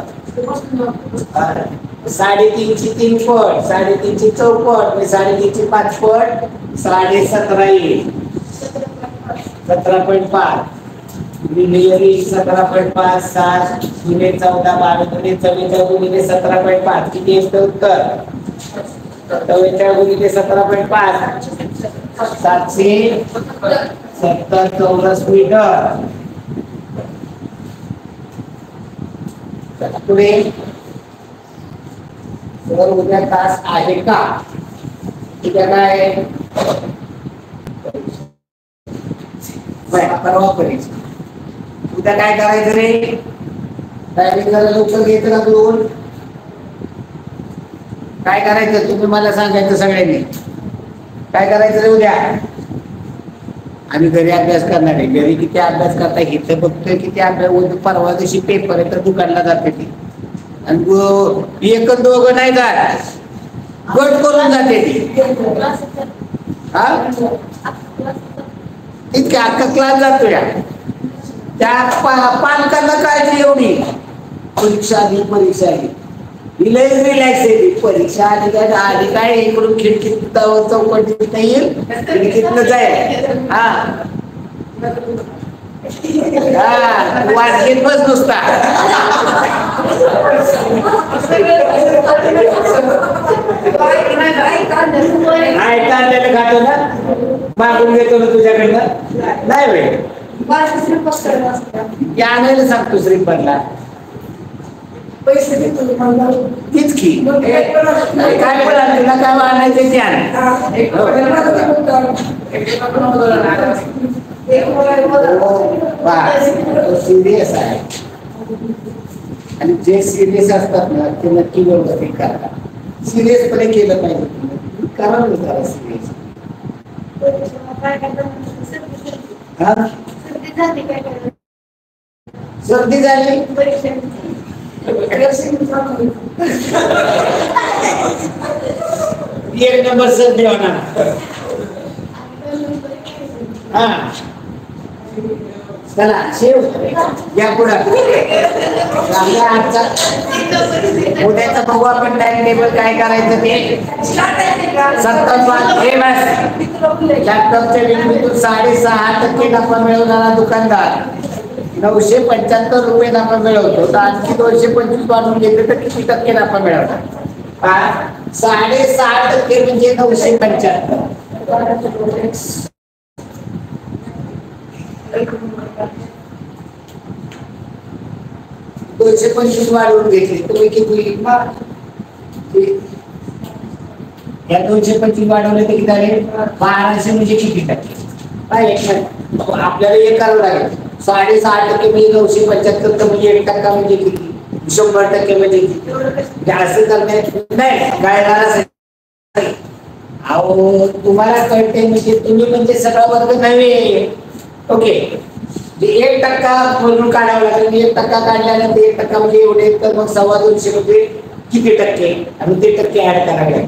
3.5 ची 3 पट 3.5 ची चौपट 3.5 ची 5 पट 17.5 येईल 17.5 गुणिले 17.5 7 गुणिले 14 12 गुणिले 44 गुणिले 17.5 किती येतं उत्तर 44 गुणिले 17.5 770 चौरस मीटर पुढे सर उद्या तास आहे का उद्या काय परवा करायचं उद्या काय करायचं रे टायमिंग जरा लवकर घ्यायचं ना दोन काय करायचं तुम्ही मला सांगायचं सगळ्यांनी काय करायचं रे उद्या आम्ही घरी अभ्यास करणार आहे. घरी किती अभ्यास करता इथं बघतोय किती अभ्यास. परवा दिवशी पेपर आहे तर दुकानला जाते ती आणि एक दोघं नाही जात, गट करून जाते ती. हा इतके अख्खा क्लास जातो या. त्या पालकांना काळजी एवढी. परीक्षा आली परीक्षा आली ही लय रिलॅक्स आहे ती. परीक्षा आली काय आली काय इकडून खिडकीत चौकटीत येईल खिडकीतनं जाईल. हा वाटलीत बस नुसता. खातो ना मागून घेतो ना तुझ्याकडनं नाही वेळ आणायला सांगतो श्रीपतला पैसे तीच की काय बोला तुला काय आणायचं ते आण. सिरियस आहे आणि जे सिरियस असतात ना ते नक्की व्यवस्थित करतात. सिरियसपणे केलं पाहिजे. करावं करा सिरियस. सर्दी झाली एक नंबर सर्दी होणार. हा चला शेव या पुढं आजचा उद्याचा बघू आपण टाइम टेबल काय करायचं ते. 7:05 लॅपटॉपच्या विक्रीतून 6.5% नफा मिळवणारा दुकानदार 975 रुपये नफा मिळवतो तर आणखी 225 वाढून घेतले तर किती टक्के नफा मिळवणार. 6.5% म्हणजे 975. 225 वाढवून घेतले तुम्ही किती. या 225 वाढवले तर किती झाले 1200 म्हणजे किती टक्के. आपल्याला हे करावं लागेल. 6.5% म्हणजे 975 तर म्हणजे 1% म्हणजे किती 100% म्हणजे किती असं करण्यात नाही काय. अहो तुम्हाला कळते म्हणजे तुम्ही म्हणजे सगळा वर्ग नव्हे. ओके 1% म्हणून काढावं लागेल. 1% काढल्यानंतर 1% म्हणजे एवढे तर मग 225 म्हणजे किती टक्के आणि ते टक्के ऍड करावे लागेल.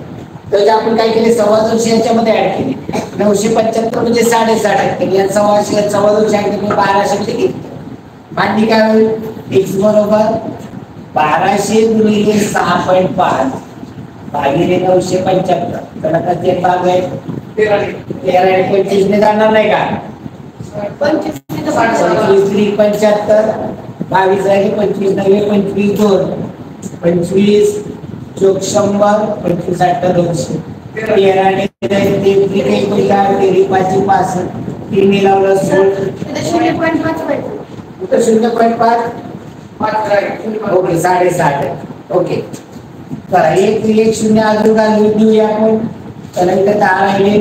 तर आपण काय केले 225 याच्यामध्ये ऍड केले. 975 म्हणजे 6.5% या 225 ऍड केले 1200 म्हणजे किती. मांडणी काय होईल x बरोबर 1200 गुणिले 6.5 भागिले 975. तर आता ते भाग आहे 13 25 ने जाणार नाही का. 25 3 75 22 आहे 25 नव्हे 25 2 25 चोक 100 25 8 200 13 ने 5 3 ने लावलं 0.5 ओके 7.5 ओके. चला एक शून्य अजून देऊया आपण. चला इथं 10 राहिले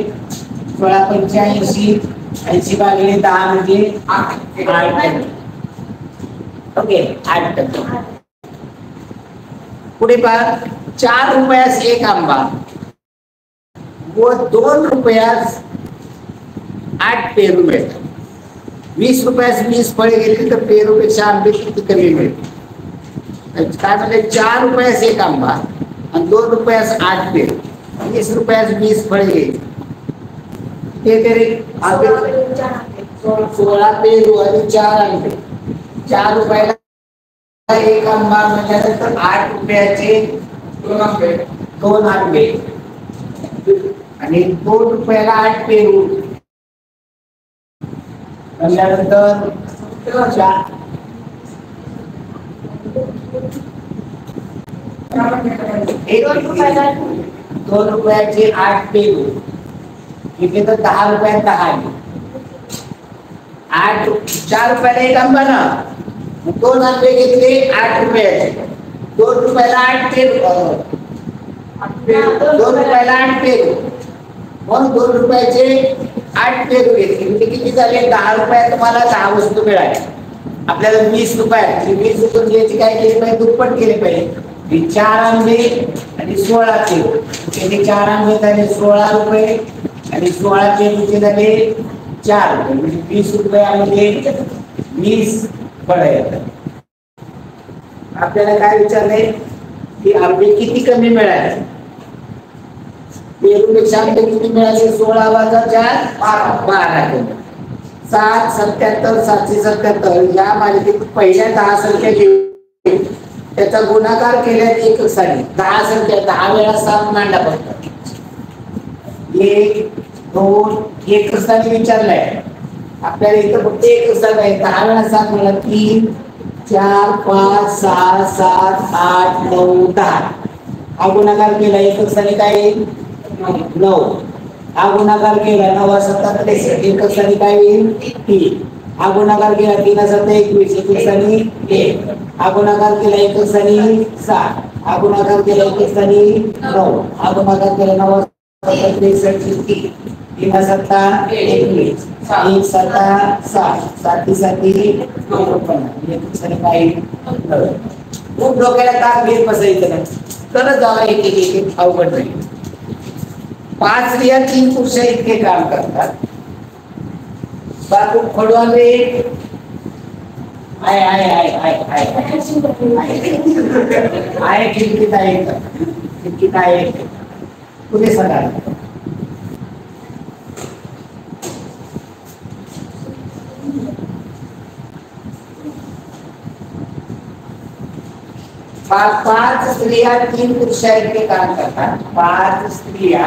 16 85 80 भागिले 10 म्हणजे 8%. ओके 8%. पुढे पहा 4 रुपयास एक आंबा व 2 रुपयास 8 पेरू मिळतात. 20 रुपयास 20 फळे घेतली तर पेरूपेक्षा आंबे किती कमी मिळतील. काय म्हणजे 4 रुपयास एक आंबा आणि 2 रुपयास 8 पेरू 20 रुपयास 20 फळे घेतली ते तरी 16 पेरू आणि 4 आंबे. 4 रुपयाला एक आंबा म्हटल्यानंतर 8 रुपयाचे 2 आंबे आणि 2 रुपयाला 8 पेरू म्हटल्यानंतर 2 रुपयाचे 8 पेरू इथे तर 10 रुपयात 10 आले. 4 रुपयाला एक आंबा ना 2 आंबे घेतले 8 रुपयाचे 2 रुपयाला 8 पेरू 2 रुपयाला 8 पेरू मग 2 रुपयाचे 8 पेरू घेतले म्हणजे किती झाले 10 रुपयात तुम्हाला 10 वस्तू मिळाल्या. आपल्याला 20 रुपयात 20 रुपये घ्यायची काय केली पाहिजे दुप्पट केले पाहिजे. 4 आंबे आणि 16 पेरू 4 आंबे झाले 16 रुपये आणि 16 पेरूचे झाले 4 म्हणजे 20 रुपयामध्ये 20 फळं येतात. आपल्याला काय विचारलंय की आंबे किती कमी मिळाले, पेरूपेक्षा आंबे किती मिळाले, 16 वजा 4 12 कमी. 777 777 या मालिकेत पहिल्या 10 संख्या घेऊन त्याचा गुणाकार केल्यात एक साली 10 संख्या 10 वेळा 7 मांडा पडतात. 1 2 एक स्थानी विचारलाय आपल्याला, इथं फक्त एक स्थान आहे. 10 वेळा 7 मला 3 4 5 6 7 8 9 10. हा गुणाकार केला एक स्थानी काय येईल 9. हा गुणाकार केला 9 7 63 एक स्थानी काय येईल 3. हा गुणाकार केला 3 7 21 एक स्थानी 1. हा गुणाकार केला एक स्थानी 7. हा गुणाकार केला एक स्थानी 9. हा गुणाकार केला 9 7 63 3 7 21 1 7 7 7 7 49 एक स्थानी काय येईल 9. खूप डोक्याला ताप घेत बसायचं नाही, तर जावा एक एक एक अवघड नाही. 5 स्त्रिया 3 पुरुष इतके काम करतात. बापू खडवाले आहे आहे आहे आहे आहे खिडकीत आहे खिडकीत आहे पुढे सगळा 5 स्त्रिया 3 पुरुष इतके काम करतात. 5 स्त्रिया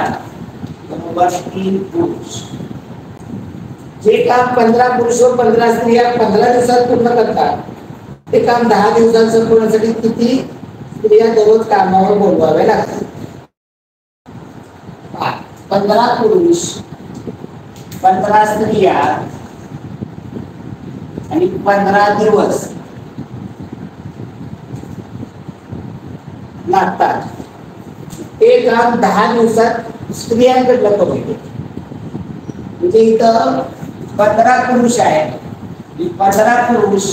बरोबर 3 पुरुष. जे काम 15 पुरुष व 15 स्त्रिया 15 दिवसात पूर्ण करतात ते काम 10 दिवसात संपवण्यासाठी किती स्त्रिया दररोज कामावर बोलवावे लागतात. 15 पुरुष 15 स्त्रिया आणि 15 दिवस लागतात. ते काम 10 दिवसात स्त्रियांकडलं करून घेतात. म्हणजे इथं 15 पुरुष आहे, 15 पुरुष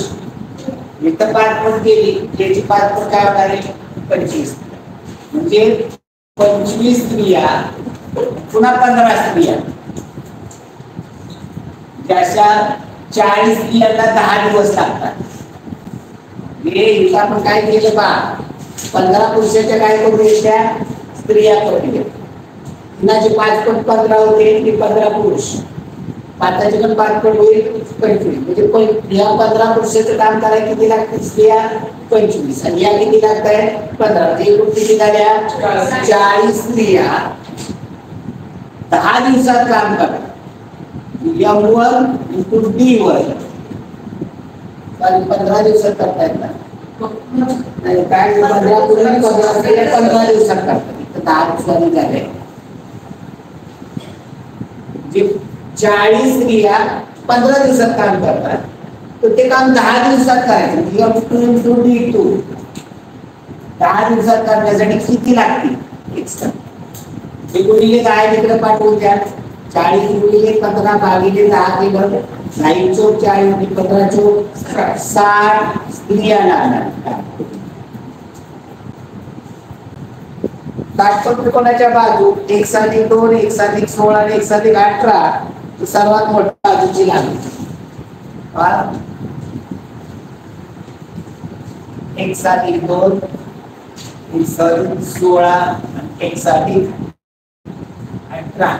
इथं 5 पट केली, त्याची 5 पट काय होणार आहे 25. म्हणजे 25 स्त्रिया पुन्हा 15 स्त्रिया, त्याच्या 40 स्त्रियांना 10 दिवस लागतात. हे इथं आपण काय केलं बा 15 पुरुषाच्या काय करून घ्यायच्या स्त्रिया करून घ्या. कुणाचे 5 पट 15 होते ते 15 पुरुष, 5चे पण 5 पट होईल 25. म्हणजे या 15 पुरुषाचं काम करायला किती लागते स्त्रिया 25 आणि या किती लागत आहे 15. एकूण किती झाल्या 40 स्त्रिया 10 दिवसात काम करतात. M1 × D1 15 दिवसात करतायत ना, नाही काय 15 पुरुष 15 स्त्रिया 15 दिवसात करतात. 10 दिवसांनी झाले. 40 स्त्रिया 15 दिवसात काम करतात, तर ते काम 10 दिवसात करायचं. M2 × D2 10 दिवसात करण्यासाठी किती लागतील एक्स्ट्रा हे गुणिले 10 इकडे पाठवून द्या. 40 गुणिले 15 भागिले 10 केलं 9 चौक 40 आणि 15 चौक 60 स्त्रिया लागणार. ताटपत्र कोणाच्या बाजू 1+2 1+16 आणि 1+18 सर्वात मोठ्या बाजूची लागली. 1+2 1+16 आणि 1+18.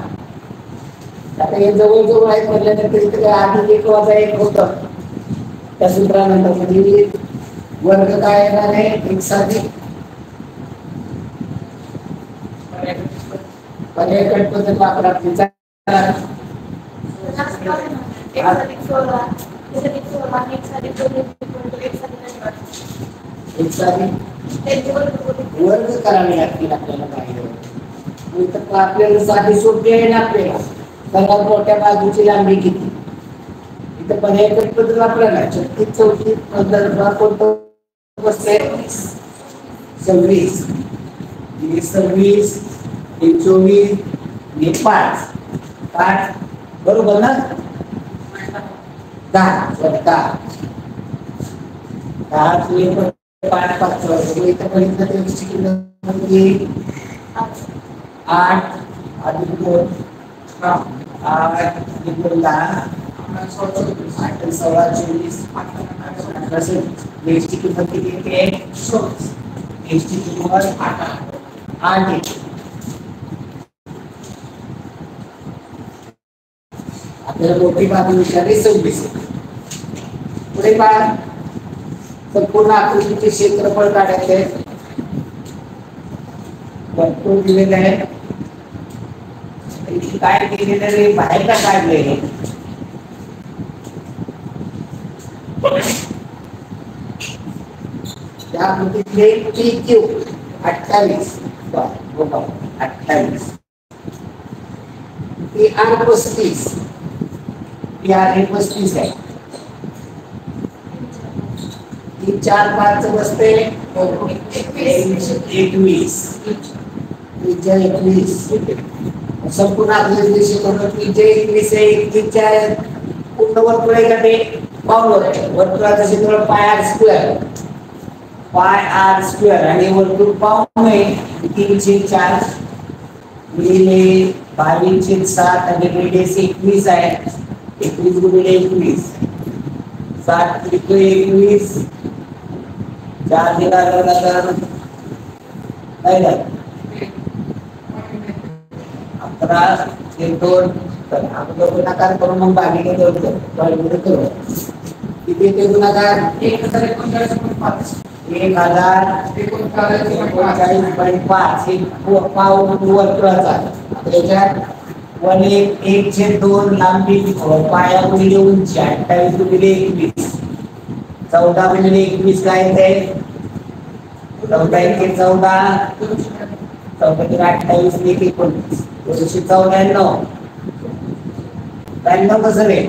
आता हे जवळ आहेत म्हटल्यानंतर इथे आधी 1 + 1 होतं त्या सूत्रानंतर म्हणजे वर्ग काय येणार आहे 1+1 पर्याय पद्धत वापरा. 1+वर्ग करावे लागतील आपल्याला पाहिजे. आपल्याला साधी सोपी आहे ना आपल्याला सर्वात मोठ्या बाजूची लांबी किती इथं पर्याय पद्धत वापरायला 36 34 15 कोणतं बसतंय 26 26 24 5 बरोबर ना 10 5 5 इथं पण त्याची किंमत 8 अधिक 2 8 त्रिकोण 10 8 16 24 नेक्स्टची किंमत किती येते? नेक्स्टची किंमत 8 येते. आपल्याला मोठी बाजू विचारली 26. पुढे पहा, संपूर्ण आकृतीचे क्षेत्रफळ काढायचे. वर्तुळ दिलेलं आहे, काय केलेलं आहे बाहेर का काढले? त्या आकृतीतले PQ 28 28 PR 35 PR 35 आहे. 3 4 5 बसते 21 संपूर्ण आपले क्षेत्रफळ 21 आहे. 21 पूर्ण वर्तुळ आहे का ते? पाऊण वर्तुळाचं क्षेत्रफळ πr² आणि वर्तुळ पाऊण आहे 3/4 गुणिले 22/7 आणि रेडियस 21 आहे. 21 गुणिले 21 7 त्रिक 21 4 दिला तर काय झालं? 11 1 2 तर आपण गुणाकार करून मग भागिले करू. किती येते गुणाकार? 1039.5 1039.5 पाऊण वर्तुळाचा. त्याच्यात 1/2 लांबी पाया गुणिले उंची 28 गुणिले 21 14 गुणिले 21 काय येते? 14 1 14 14 28 1 29 294. 92 कसं रे?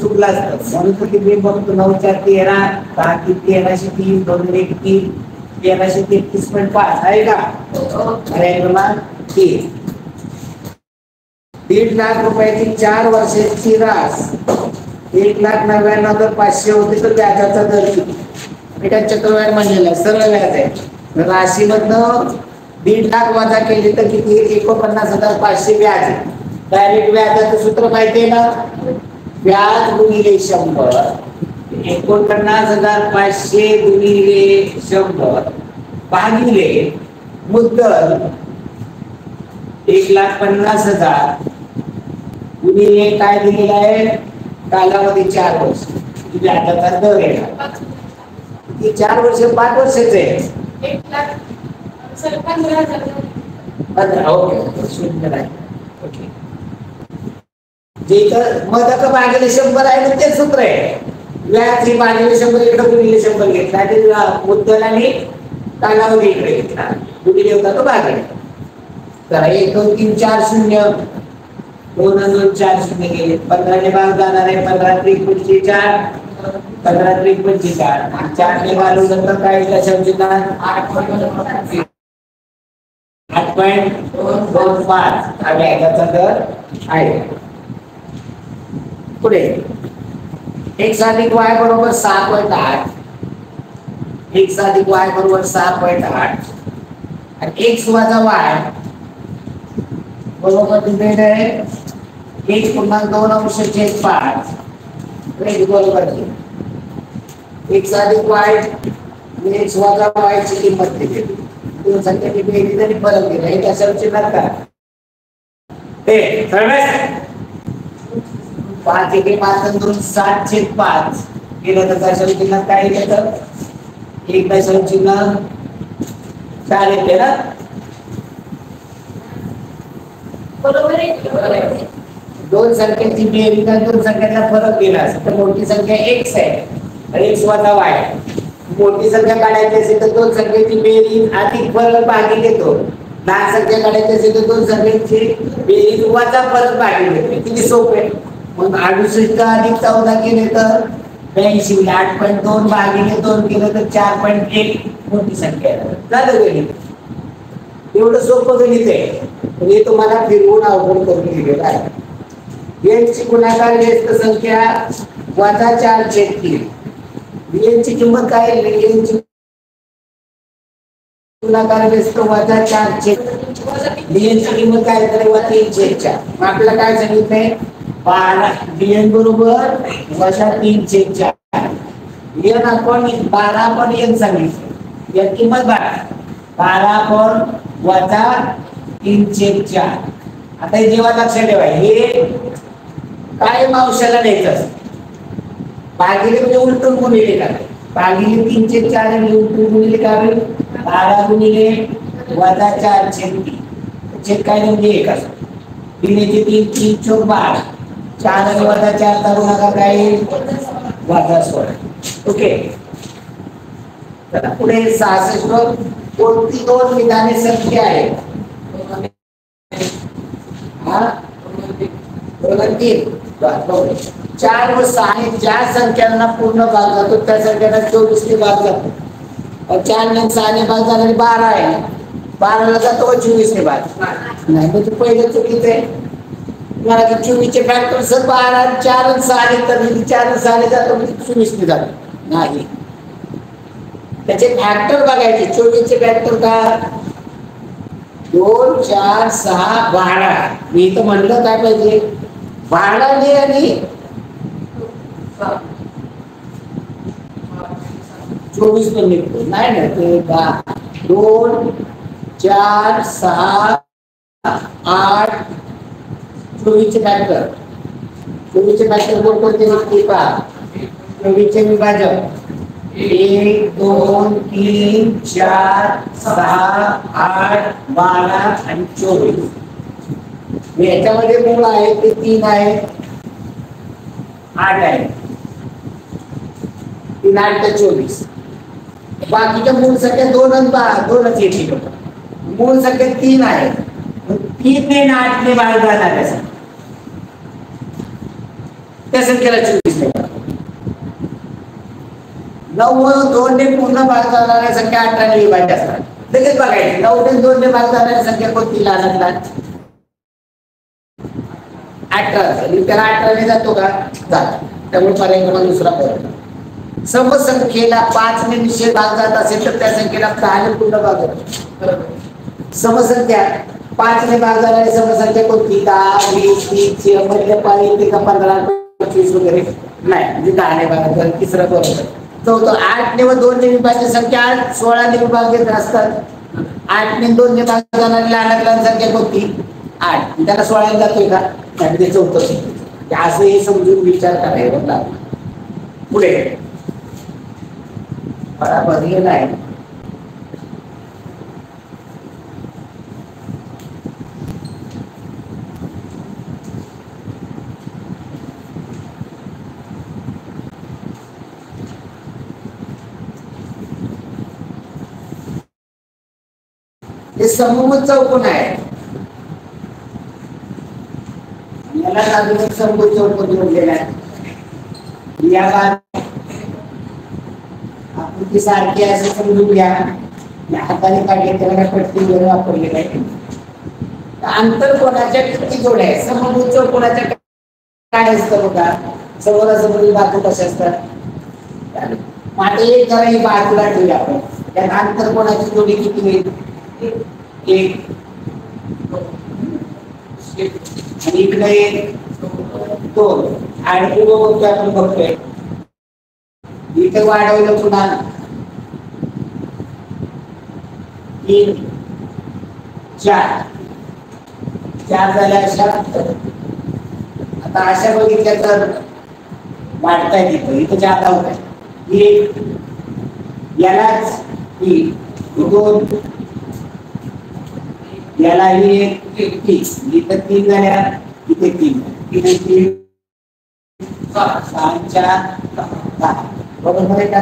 चुकला असतं म्हणून तर मी बघतो 9 4 13 6 3 1303 2 1 3 1333.5 आहे का? क्रमांक 3. 1.5 लाख रुपयाची 4 वर्षाची रास 1,99,500 होती. तर व्याजाचा दर किती? एका चक्रवाढ म्हणलेला सरळ व्याज आहे. राशीमधनं 1.5 लाख वजा केली तर किती? 49,500 व्याज आहे. डायरेक्ट व्याजाचं सूत्र माहिती आहे ना? व्याज गुणिले 100 49,500 गुणिले 100 भागिले मुद्दल 1,50,000 गुणिले काय दिलेलं आहे? कालावधी 4 वर्ष. व्याजाचा दर येणार 4 वर्ष 5 वर्षाचे 15,000. ओके. जे मदक भागिले 100 आहे ना ते सूत्र आहे. व्याज हे भागिले 100 इकडे गुणिले 100 घेतला ते मुद्दल आणि कालावधी इकडे घेतला गुणिले होता तो भागिले. तर 1 2 3 4 0 2 2 4 0 गेले. 15 ने भाग जाणार आहे. 15 3 45 15 3 45 4 ने भागल्यानंतर काय दशांश 8.25 हा व्याजाचा दर आहे. पुढे x अधिक y बरोबर 6.8 x अधिक y बरोबर 6.8 आणि x वजा y बरोबर दिलेलं आहे 1.2/5 बरोबर x अधिक y आणि x वजा y ची किंमत दिली. दोन संख्येची बेरीज आणि फरक दिला. हे कशावर चिन्हात करा. ते सर्वच 5 1 5 2 7/5 केलं तर कशावर चिन्हात काय येतं? 1 दशांश चिन्ह 4 येते ना? बरोबर आहे. दोन संख्येची बेरीज आणि दोन संख्येचा फरक दिला तर मोठी संख्या x आहे आणि x वजा y. मोठी संख्या काढायची असेल तर दोन संख्येची बेरीज अधिक फरक भागिले 2. लहान संख्या काढायची असेल तर दोन संख्येची बेरीज वजा फरक भागिले 2. किती सोपे. मग 68 अधिक 14 केले तर 82. 8.2 भागिले 2 केलं तर 4.1 मोठी संख्या झालं गणित. एवढं सोपं गणित आहे. हे तुम्हाला फिरवून अवघड करून दिलेलं आहे. यांची गुणाकार व्यस्त संख्या वजा 4/3. यांची किंमत काय आहे? यांची गुणाकार व्यस्त वजा 4/3 डीएनची किंमत काय तर 3/4. मग आपल्याला काय सांगितलंय 12 डीएन बरोबर -3/4. एन आपण 12 आपण एन सांगितलं याची किंमत 12 आपण -3/4. आता हे जेव्हा लक्षात ठेवा हे काय अंशाला द्यायचं असतं भागिले म्हणजे उलटून गुणिले करावे भागिले 3/4 म्हणजे उलटून गुणिले करावे 12 गुणिले -4/3 छेद काय म्हणजे 1 असतो 3 चे 3 3 चौक 12 4 आणि -4 चा गुणाकार काय -16. ओके चला पुढे 66 कोणती दोन विधाने सत्य आहेत हा 2 आणि 3 4 व 6 ज्या संख्यांना पूर्ण भाग जातो त्या संख्यांना 24 ने भाग जातो 4 ने 6 ने भाग झाला 12 आहे 12 ला जातो 24 ने भाग नाही म्हणजे पहिलं चुकीचं आहे मला 24 चे फॅक्टर सर 12 4 आणि 6 ने तर 4 आणि 6 ने जातो 24 ने जातो नाही त्याचे फॅक्टर बघायचे 24 चे फॅक्टर का 2 4 6 12 मी इथं म्हणलं काय पाहिजे 12 ने आणि 24 पण निघतो नाही ना ते 2 4 6 8 24 चे फॅक्टर 24 चे फॅक्टर कोणते ते पहा 24 चे विभाजक 1 2 3 4 6 8 12 आणि 24 याच्यामध्ये मूळ आहे ते 3 आहे 8 आहे 3 8 ते 24 बाकीच्या मूळ संख्या 2 आणि 2च येतील मूळ संख्या 3 आहे 3 ने 8 ने भाग जाणार आहे त्या संख्येला 24 ने 9 व 2 ने पूर्ण भाग जाणाऱ्या संख्या 18 ने विभाज्य असतात लगेच बघायचे 9 ने 2 ने भाग जाणाऱ्या संख्या कोणती लहानात 18 त्याला 18 ने जातो का जातो त्यामुळे पर्याय क्रमांक दुसरा पर्याय समसंख्येला 5 ने निश्चित भाग जात असेल तर त्या संख्येला 10 ने पूर्ण भाग जातो समसंख्या 5 ने भाग जाणारी समसंख्या कोणती 10 20 30 मधले पाळी ते का 15 25 वगैरे नाही म्हणजे 10 ने भाग जाणार तिसरा बरोबर चौथं 8 ने व 2 ने विभाज्य संख्या 16 ने विभाजित असतात 8 ने 2 ने भाग जाणारी लहान संख्या कोणती 8 त्याला 16 ने जातोय का नाही ते चौथं असं हे समजून विचार करायला पुढे बराबर लिहिलं आहे हे समभुज चौकोन आहे याला अजून एक समभुज चौकोन जोडलेला आहे या आकृती सारखी असं समजून घ्या या हाताने काढले त्याला काय पट्टी वगैरे वापरलेलं आहे आंतरकोनाच्या किती जोड्या आहेत समभुज चौकोनाच्या काय असतं बघा समोरासमोरील बाजू कशा असतात मात्र एक जरा ही बाजूला ठेवूया आपण त्यात आंतरकोनाची जोडी किती होईल एक आणि इकडे एक 2 आणि बघतोय आपण बघतोय इथे वाढवलं पुन्हा 3 4 झाल्या अशा आता अशा बघितल्या तर वाढताय इथं 4 होत आहे एक यालाच 2 याला ही 30 इथं 3 झाल्या इथे 3 इथे 3 6 4 10 बरोबर आहे का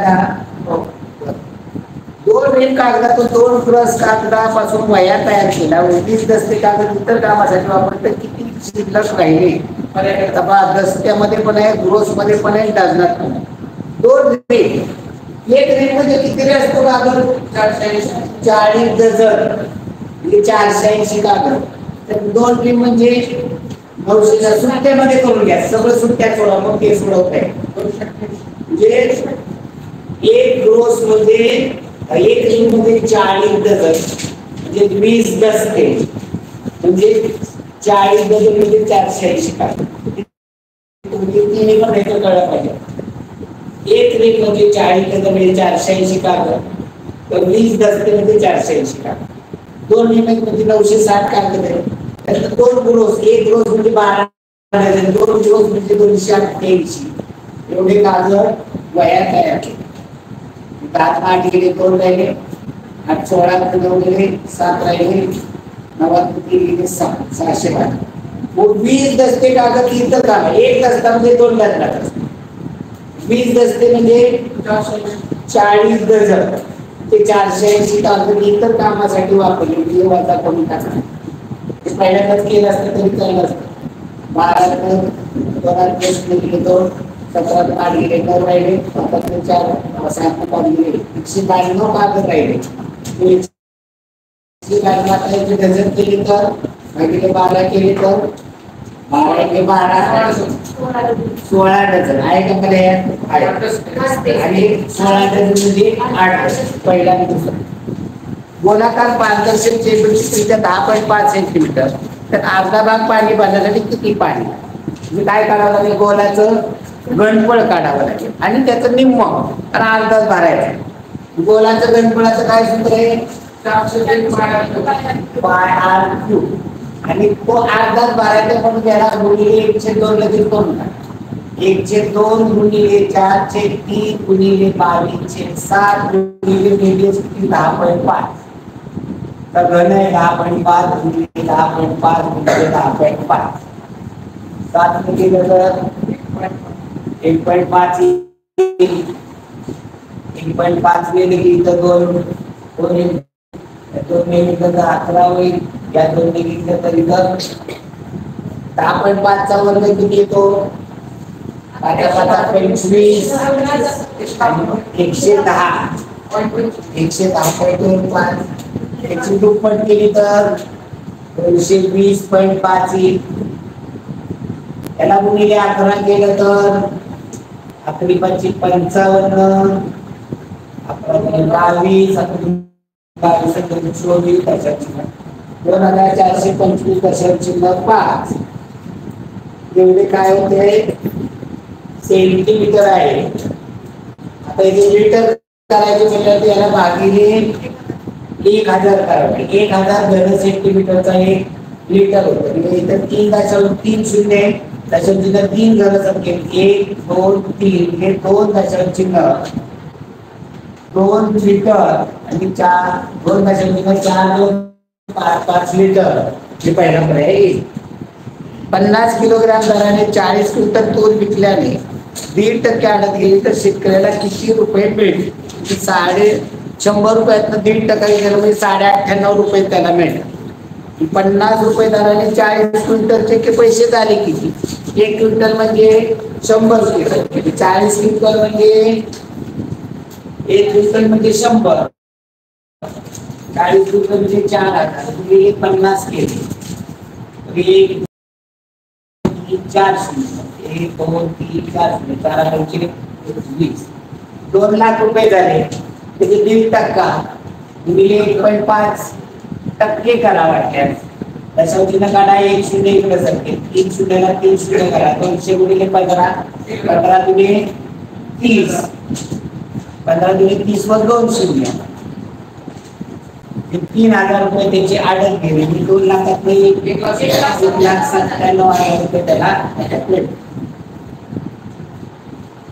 2 रेल कागदातून 2 क्रॉस कागदापासून वह्या तयार केल्या 20 दस्ते कागद इतर कामासाठी वापरतात किती शिल्लक राहिले दस्त्यामध्ये पण आहे ग्रोस मध्ये पण आहे डझनात पण आहे 2 रेल एक रेल मध्ये किती असतो कागद 40 डझन 480 कागद तर 2 रेल म्हणजे 900 सुट्ट्यामध्ये करून घ्या सगळं सुट्ट्या सोडा मग ते सोडवत आहे म्हणजे एक ग्रोस मध्ये एक रिंग मध्ये 40 डझन म्हणजे 20 दस्ते म्हणजे 40 गज म्हणजे 480 कागद. तुम्ही तिन्ही पण याचं कळलं पाहिजे. एक रीत म्हणजे 40 गज म्हणजे 480 कागद, तर 20 दस्ते म्हणजे 480 कागद. 2 निमित्त म्हणजे 960 कागद आहे. त्यानंतर 2 ग्रोस, एक ग्रोस म्हणजे 12 डझन, 2 ग्रोस म्हणजे 288. एवढे कागद वह्या तयार केले. 8 गेले 2 राहिले, 8 16 9 गेले 7 राहिले, 9 3 गेले 600 कागद. 20 दस्ते कागद इथं काम आहे. एक दस्ता म्हणजे 2 डझन. 20 दस्ते म्हणजे 40 डझन ते 480 कागद इतर कामासाठी वापरले. वजा करून टाकणार. ते पहिल्यांदाच केलं असतं तरी चाललं असतं. 12 प्रश्न केले 2, 17 8 गेले 9 राहिले, 7 4 7 5 गेले 192 कागद राहिले. 192 डझन केले तर भागिले 12 केले तर 12 × 12 16 डझन आहे का मध्ये? आणि 16 डझन म्हणजे 8 पहिला आणि दुसरा. गोलाकार पारदर्शक चेंबरची त्रिज्या 10.5 सेंटीमीटर. तर अर्धा भाग पाणी भरण्यासाठी किती पाणी? म्हणजे काय करावं लागेल? गोलाचं घनफळ काढावं लागेल आणि त्याचं निम्म तर अर्धाच भरायचं. गोलाचं घनफळाचं काय सूत्र आहे? 400πr³ आणि तो अर्धाच भरायचा म्हणून त्याला गुणिले 1/2 लगेच करून टाका. 1/2 गुणिले 4/3 गुणिले 22/7 गुणिले रेडियस 10.5. तर घन आहे 10.5 गुणिले 10.5 गुणिले 10.5. 7 गुणिले 1.5 1.5 गेले की इथं 2 मिनिटं 11 होईल. या 2 मिनिटं तरी 10.5 चा वर्ग किती येतो? 5 × 5 = 25 आणि 110. 110.25 याची दुप्पट केली तर 220.5 येईल. याला गुणिले 11 केलं तर 11 × 5 = 55, 22, 2425.5 एवढे काय होते? सेंटीमीटर आहे. आता इथे लिटर करायचे म्हटलं तर याला भागिले 1000 करावे. 1000 घन सेंटीमीटरचा 1 लिटर होतं. म्हणजे इथं 3.3 शून्य दशांश 3 घन संख्येत 1 2 3 हे 2 दशांश 2 लिटर आणि 2 दशांश 4 2 5 लिटर हे पहिला पर्याय. 50 किलोग्राम दराने 40 क्विंटल तूर विकल्याने 1.5% आडत गेली तर शेतकऱ्याला किती रुपये मिळतील? 100 रुपयातनं 1.5% गेलं म्हणजे 98 रुपये त्याला मिळतात. 50 रुपये दराने 40 क्विंटलचे पैसे झाले किती? 1 क्विंटल म्हणजे 100 किलो. 40 क्विंटल म्हणजे 1 क्विंटल म्हणजे 100. 40 क्विंटल म्हणजे 4000. तुम्ही 50 केले 4 1 2 3 4 4 20 2 लाख रुपये झाले. त्याचे 1.5% गुणिले 1.5% करा वाटल्यास. दशांशाने काढा 1 शून्य इकडे संख्येत 3 शून्याला 3 शून्य करा. 200 गुणिले 15 15 गुणिले 30 15 गुणिले 30 वर 2 शून्य 3000 रुपये त्याची आडत गेली. 2 लाखात 1,97,000 रुपये त्याला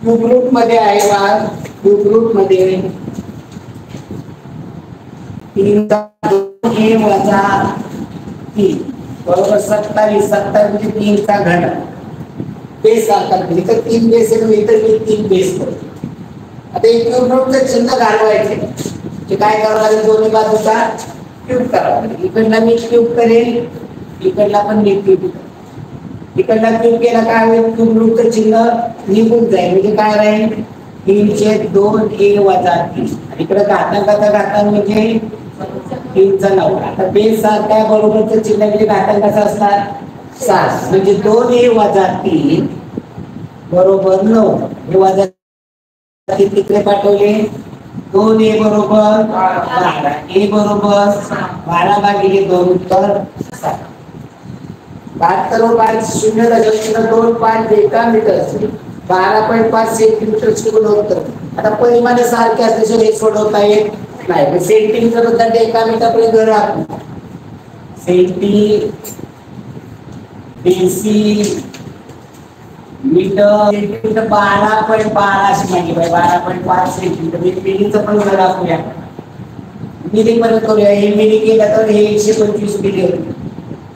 क्यूब रूट मध्ये आहे. क्यूब रूट मध्ये 3 वजा 3 बरोबर 27. 27 म्हणजे 3 चा घन. बेस सारखा इथं 3 बेस आहे, इथं 3 बेस करतो. आता एक क्यूब रूटचं चिन्ह घालवायचे. ते काय करावं लागेल? दोन्ही बाजूचा क्यूब करावा लागेल. इकडला मी क्यूब करेल, इकडला पण मी क्यूब करेल. इकडला क्यूब केला काय होईल? क्यूब रूटचं चिन्ह निघून जाईल. म्हणजे काय राहील? 3/2 a वजा 3. इकडे घातांकाचा घातांक म्हणजे 3/9. आता बेस सारखा बरोबरचं चिन्ह म्हणजे घातांकाचा असणार 7. म्हणजे 2a वजा 3 बरोबर 9. हे वजा तिकडे पाठवले. 2a बरोबर 12. a बरोबर 12 भागिले 2 उत्तर 7. 72 व 0.25 डेकामीटर 12.5 सेंटीमीटर गुणोत्तर. आता परिमाण सारखे असल्याशिवाय हे सोडवता येत नाही. पण सेंटीमीटर बद्दल डेकामीटर पर्यंत घर आपण सेंटी डेसी मीटर सेंटीमीटर 12.12 अशी माहिती पाहिजे. 12.5 सेंटीमीटर मिलीचं पण घर आखूया. मिली पर्यंत करूया. हे मिली केलं तर हे 125 मिली होते.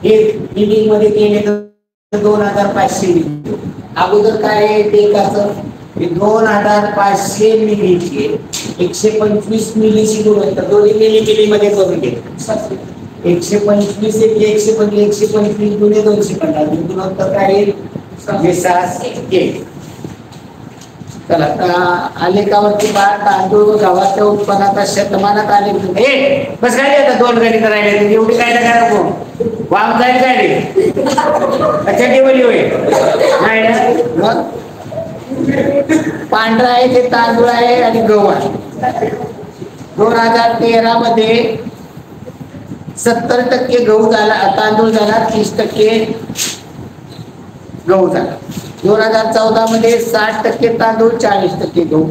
हे मिली मध्ये केले तर 2500 मिली. अगोदर काय आहे टेकाचं 2500 मिलीची 125 मिलीची गुणोत्तर दोन्ही मिली मध्ये करून घे. 125 125 गुणे 250 गुणोत्तर काय येईल 20 चला आलेखावरती बाळ तांदूळ गव्हाच्या उत्पन्नाचा शतमानात आले बस काय आता 2 गणित राहिले एवढी काय करा नको वाम जाईल काय अच्छा टेबल होईल नाही ना. पांढरा आहे ते तांदूळ आहे आणि गहू आहे. 2013 मध्ये 70% गहू झाला तांदूळ झाला 30% गहू झाला. 2014 मध्ये 60% तांदूळ 40% गहू.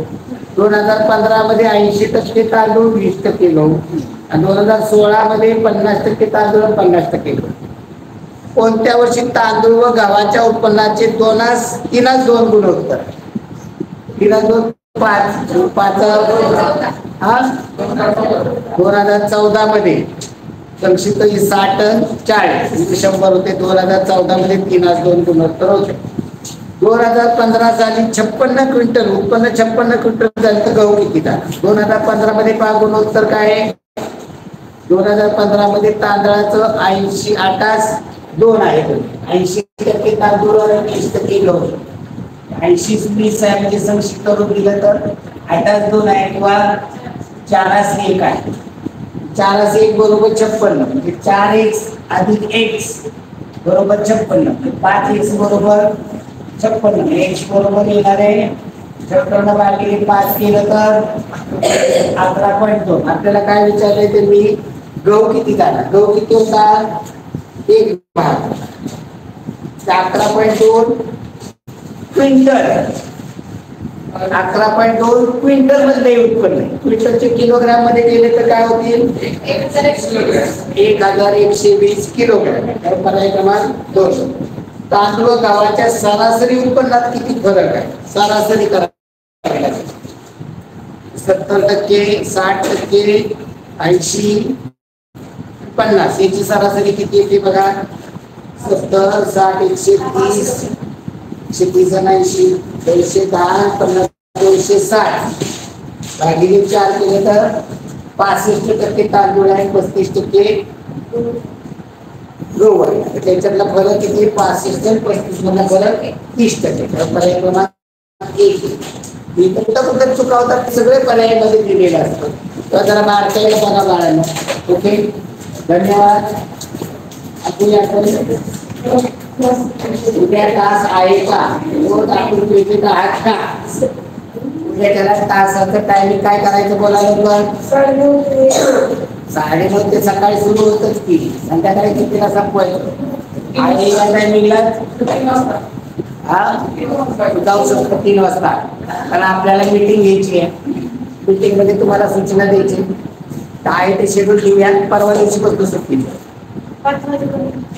2015 मध्ये 80% तांदूळ 20% गहू आणि 2016 मध्ये 50% तांदूळ 50% गहू. कोणत्या वर्षी तांदूळ व गव्हाच्या उत्पन्नाचे 2 गुणोत्तर 2014 मध्ये संक्षिप्त 60 40 100 होते. 2014 मध्ये 3:2 गुणोत्तर होते. 2015 साली 56 क्विंटल उत्पन्न 56 क्विंटल झालं तर गहू किती झाला. 2015 मध्ये पहा गुणोत्तर काय आहे. 2015 मध्ये तांदळाचं 80:2 आहे. 80% तांदूळ आणि 20% गहू. 80-20 आहे म्हणजे संक्षिप्त रूप दिलं तर 8:2 आहे किंवा 4:1 आहे. 4:1 बरोबर 56 म्हणजे 4x अधिक x बरोबर 56. 5x बरोबर 56. x बरोबर येणार आहे 56 भागिले 5 केलं तर 11.2. आपल्याला काय विचारलंय ते मी गहू किती झाला. गहू किती होता 1 भाग 11.2 क्विंटल. 11.2 क्विंटल मध्ये उत्पन्न आहे. क्विंटलचे किलोग्राम मध्ये गेले तर काय होतील 1120 किलोग्राम. पर्याय क्रमांक 2. तांदूळ गव्हाच्या सरासरी उत्पन्नात किती फरक आहे. सरासरी करायला 70%, 60%, 80, 50 याची सरासरी किती येते बघा. 70, 60, 130, 130 आणि 80, 210, 50, 260 भागिले 4 केले तर 65% तांदूळ आहे 35% गहू आहे. त्याच्यातला फरक किती 65 आणि 35 मधला फरक 30%. पर्याय क्रमांक 1. कुठं चुकावतात सगळे पर्यायामध्ये दिलेले असतात. तर जरा बारकाईला बघा बाळांनो. ओके धन्यवाद. उद्या तास आहे का रोज आपण भेटत आहात का. उद्या त्याला तासाचं टायमिंग काय करायचं बोलायला पण 9:30 ते सकाळी सुरू होतच की संध्याकाळी कितीला संपवायचं आणि या टायमिंगला जाऊ शकतो 3 वाजता. कारण आपल्याला मीटिंग घ्यायची आहे. मीटिंग मध्ये तुम्हाला सूचना द्यायची आहे ते शेड्यूल घेऊया. परवा दिवशी बघतो सुट्टी 5 वाजेपर्यंत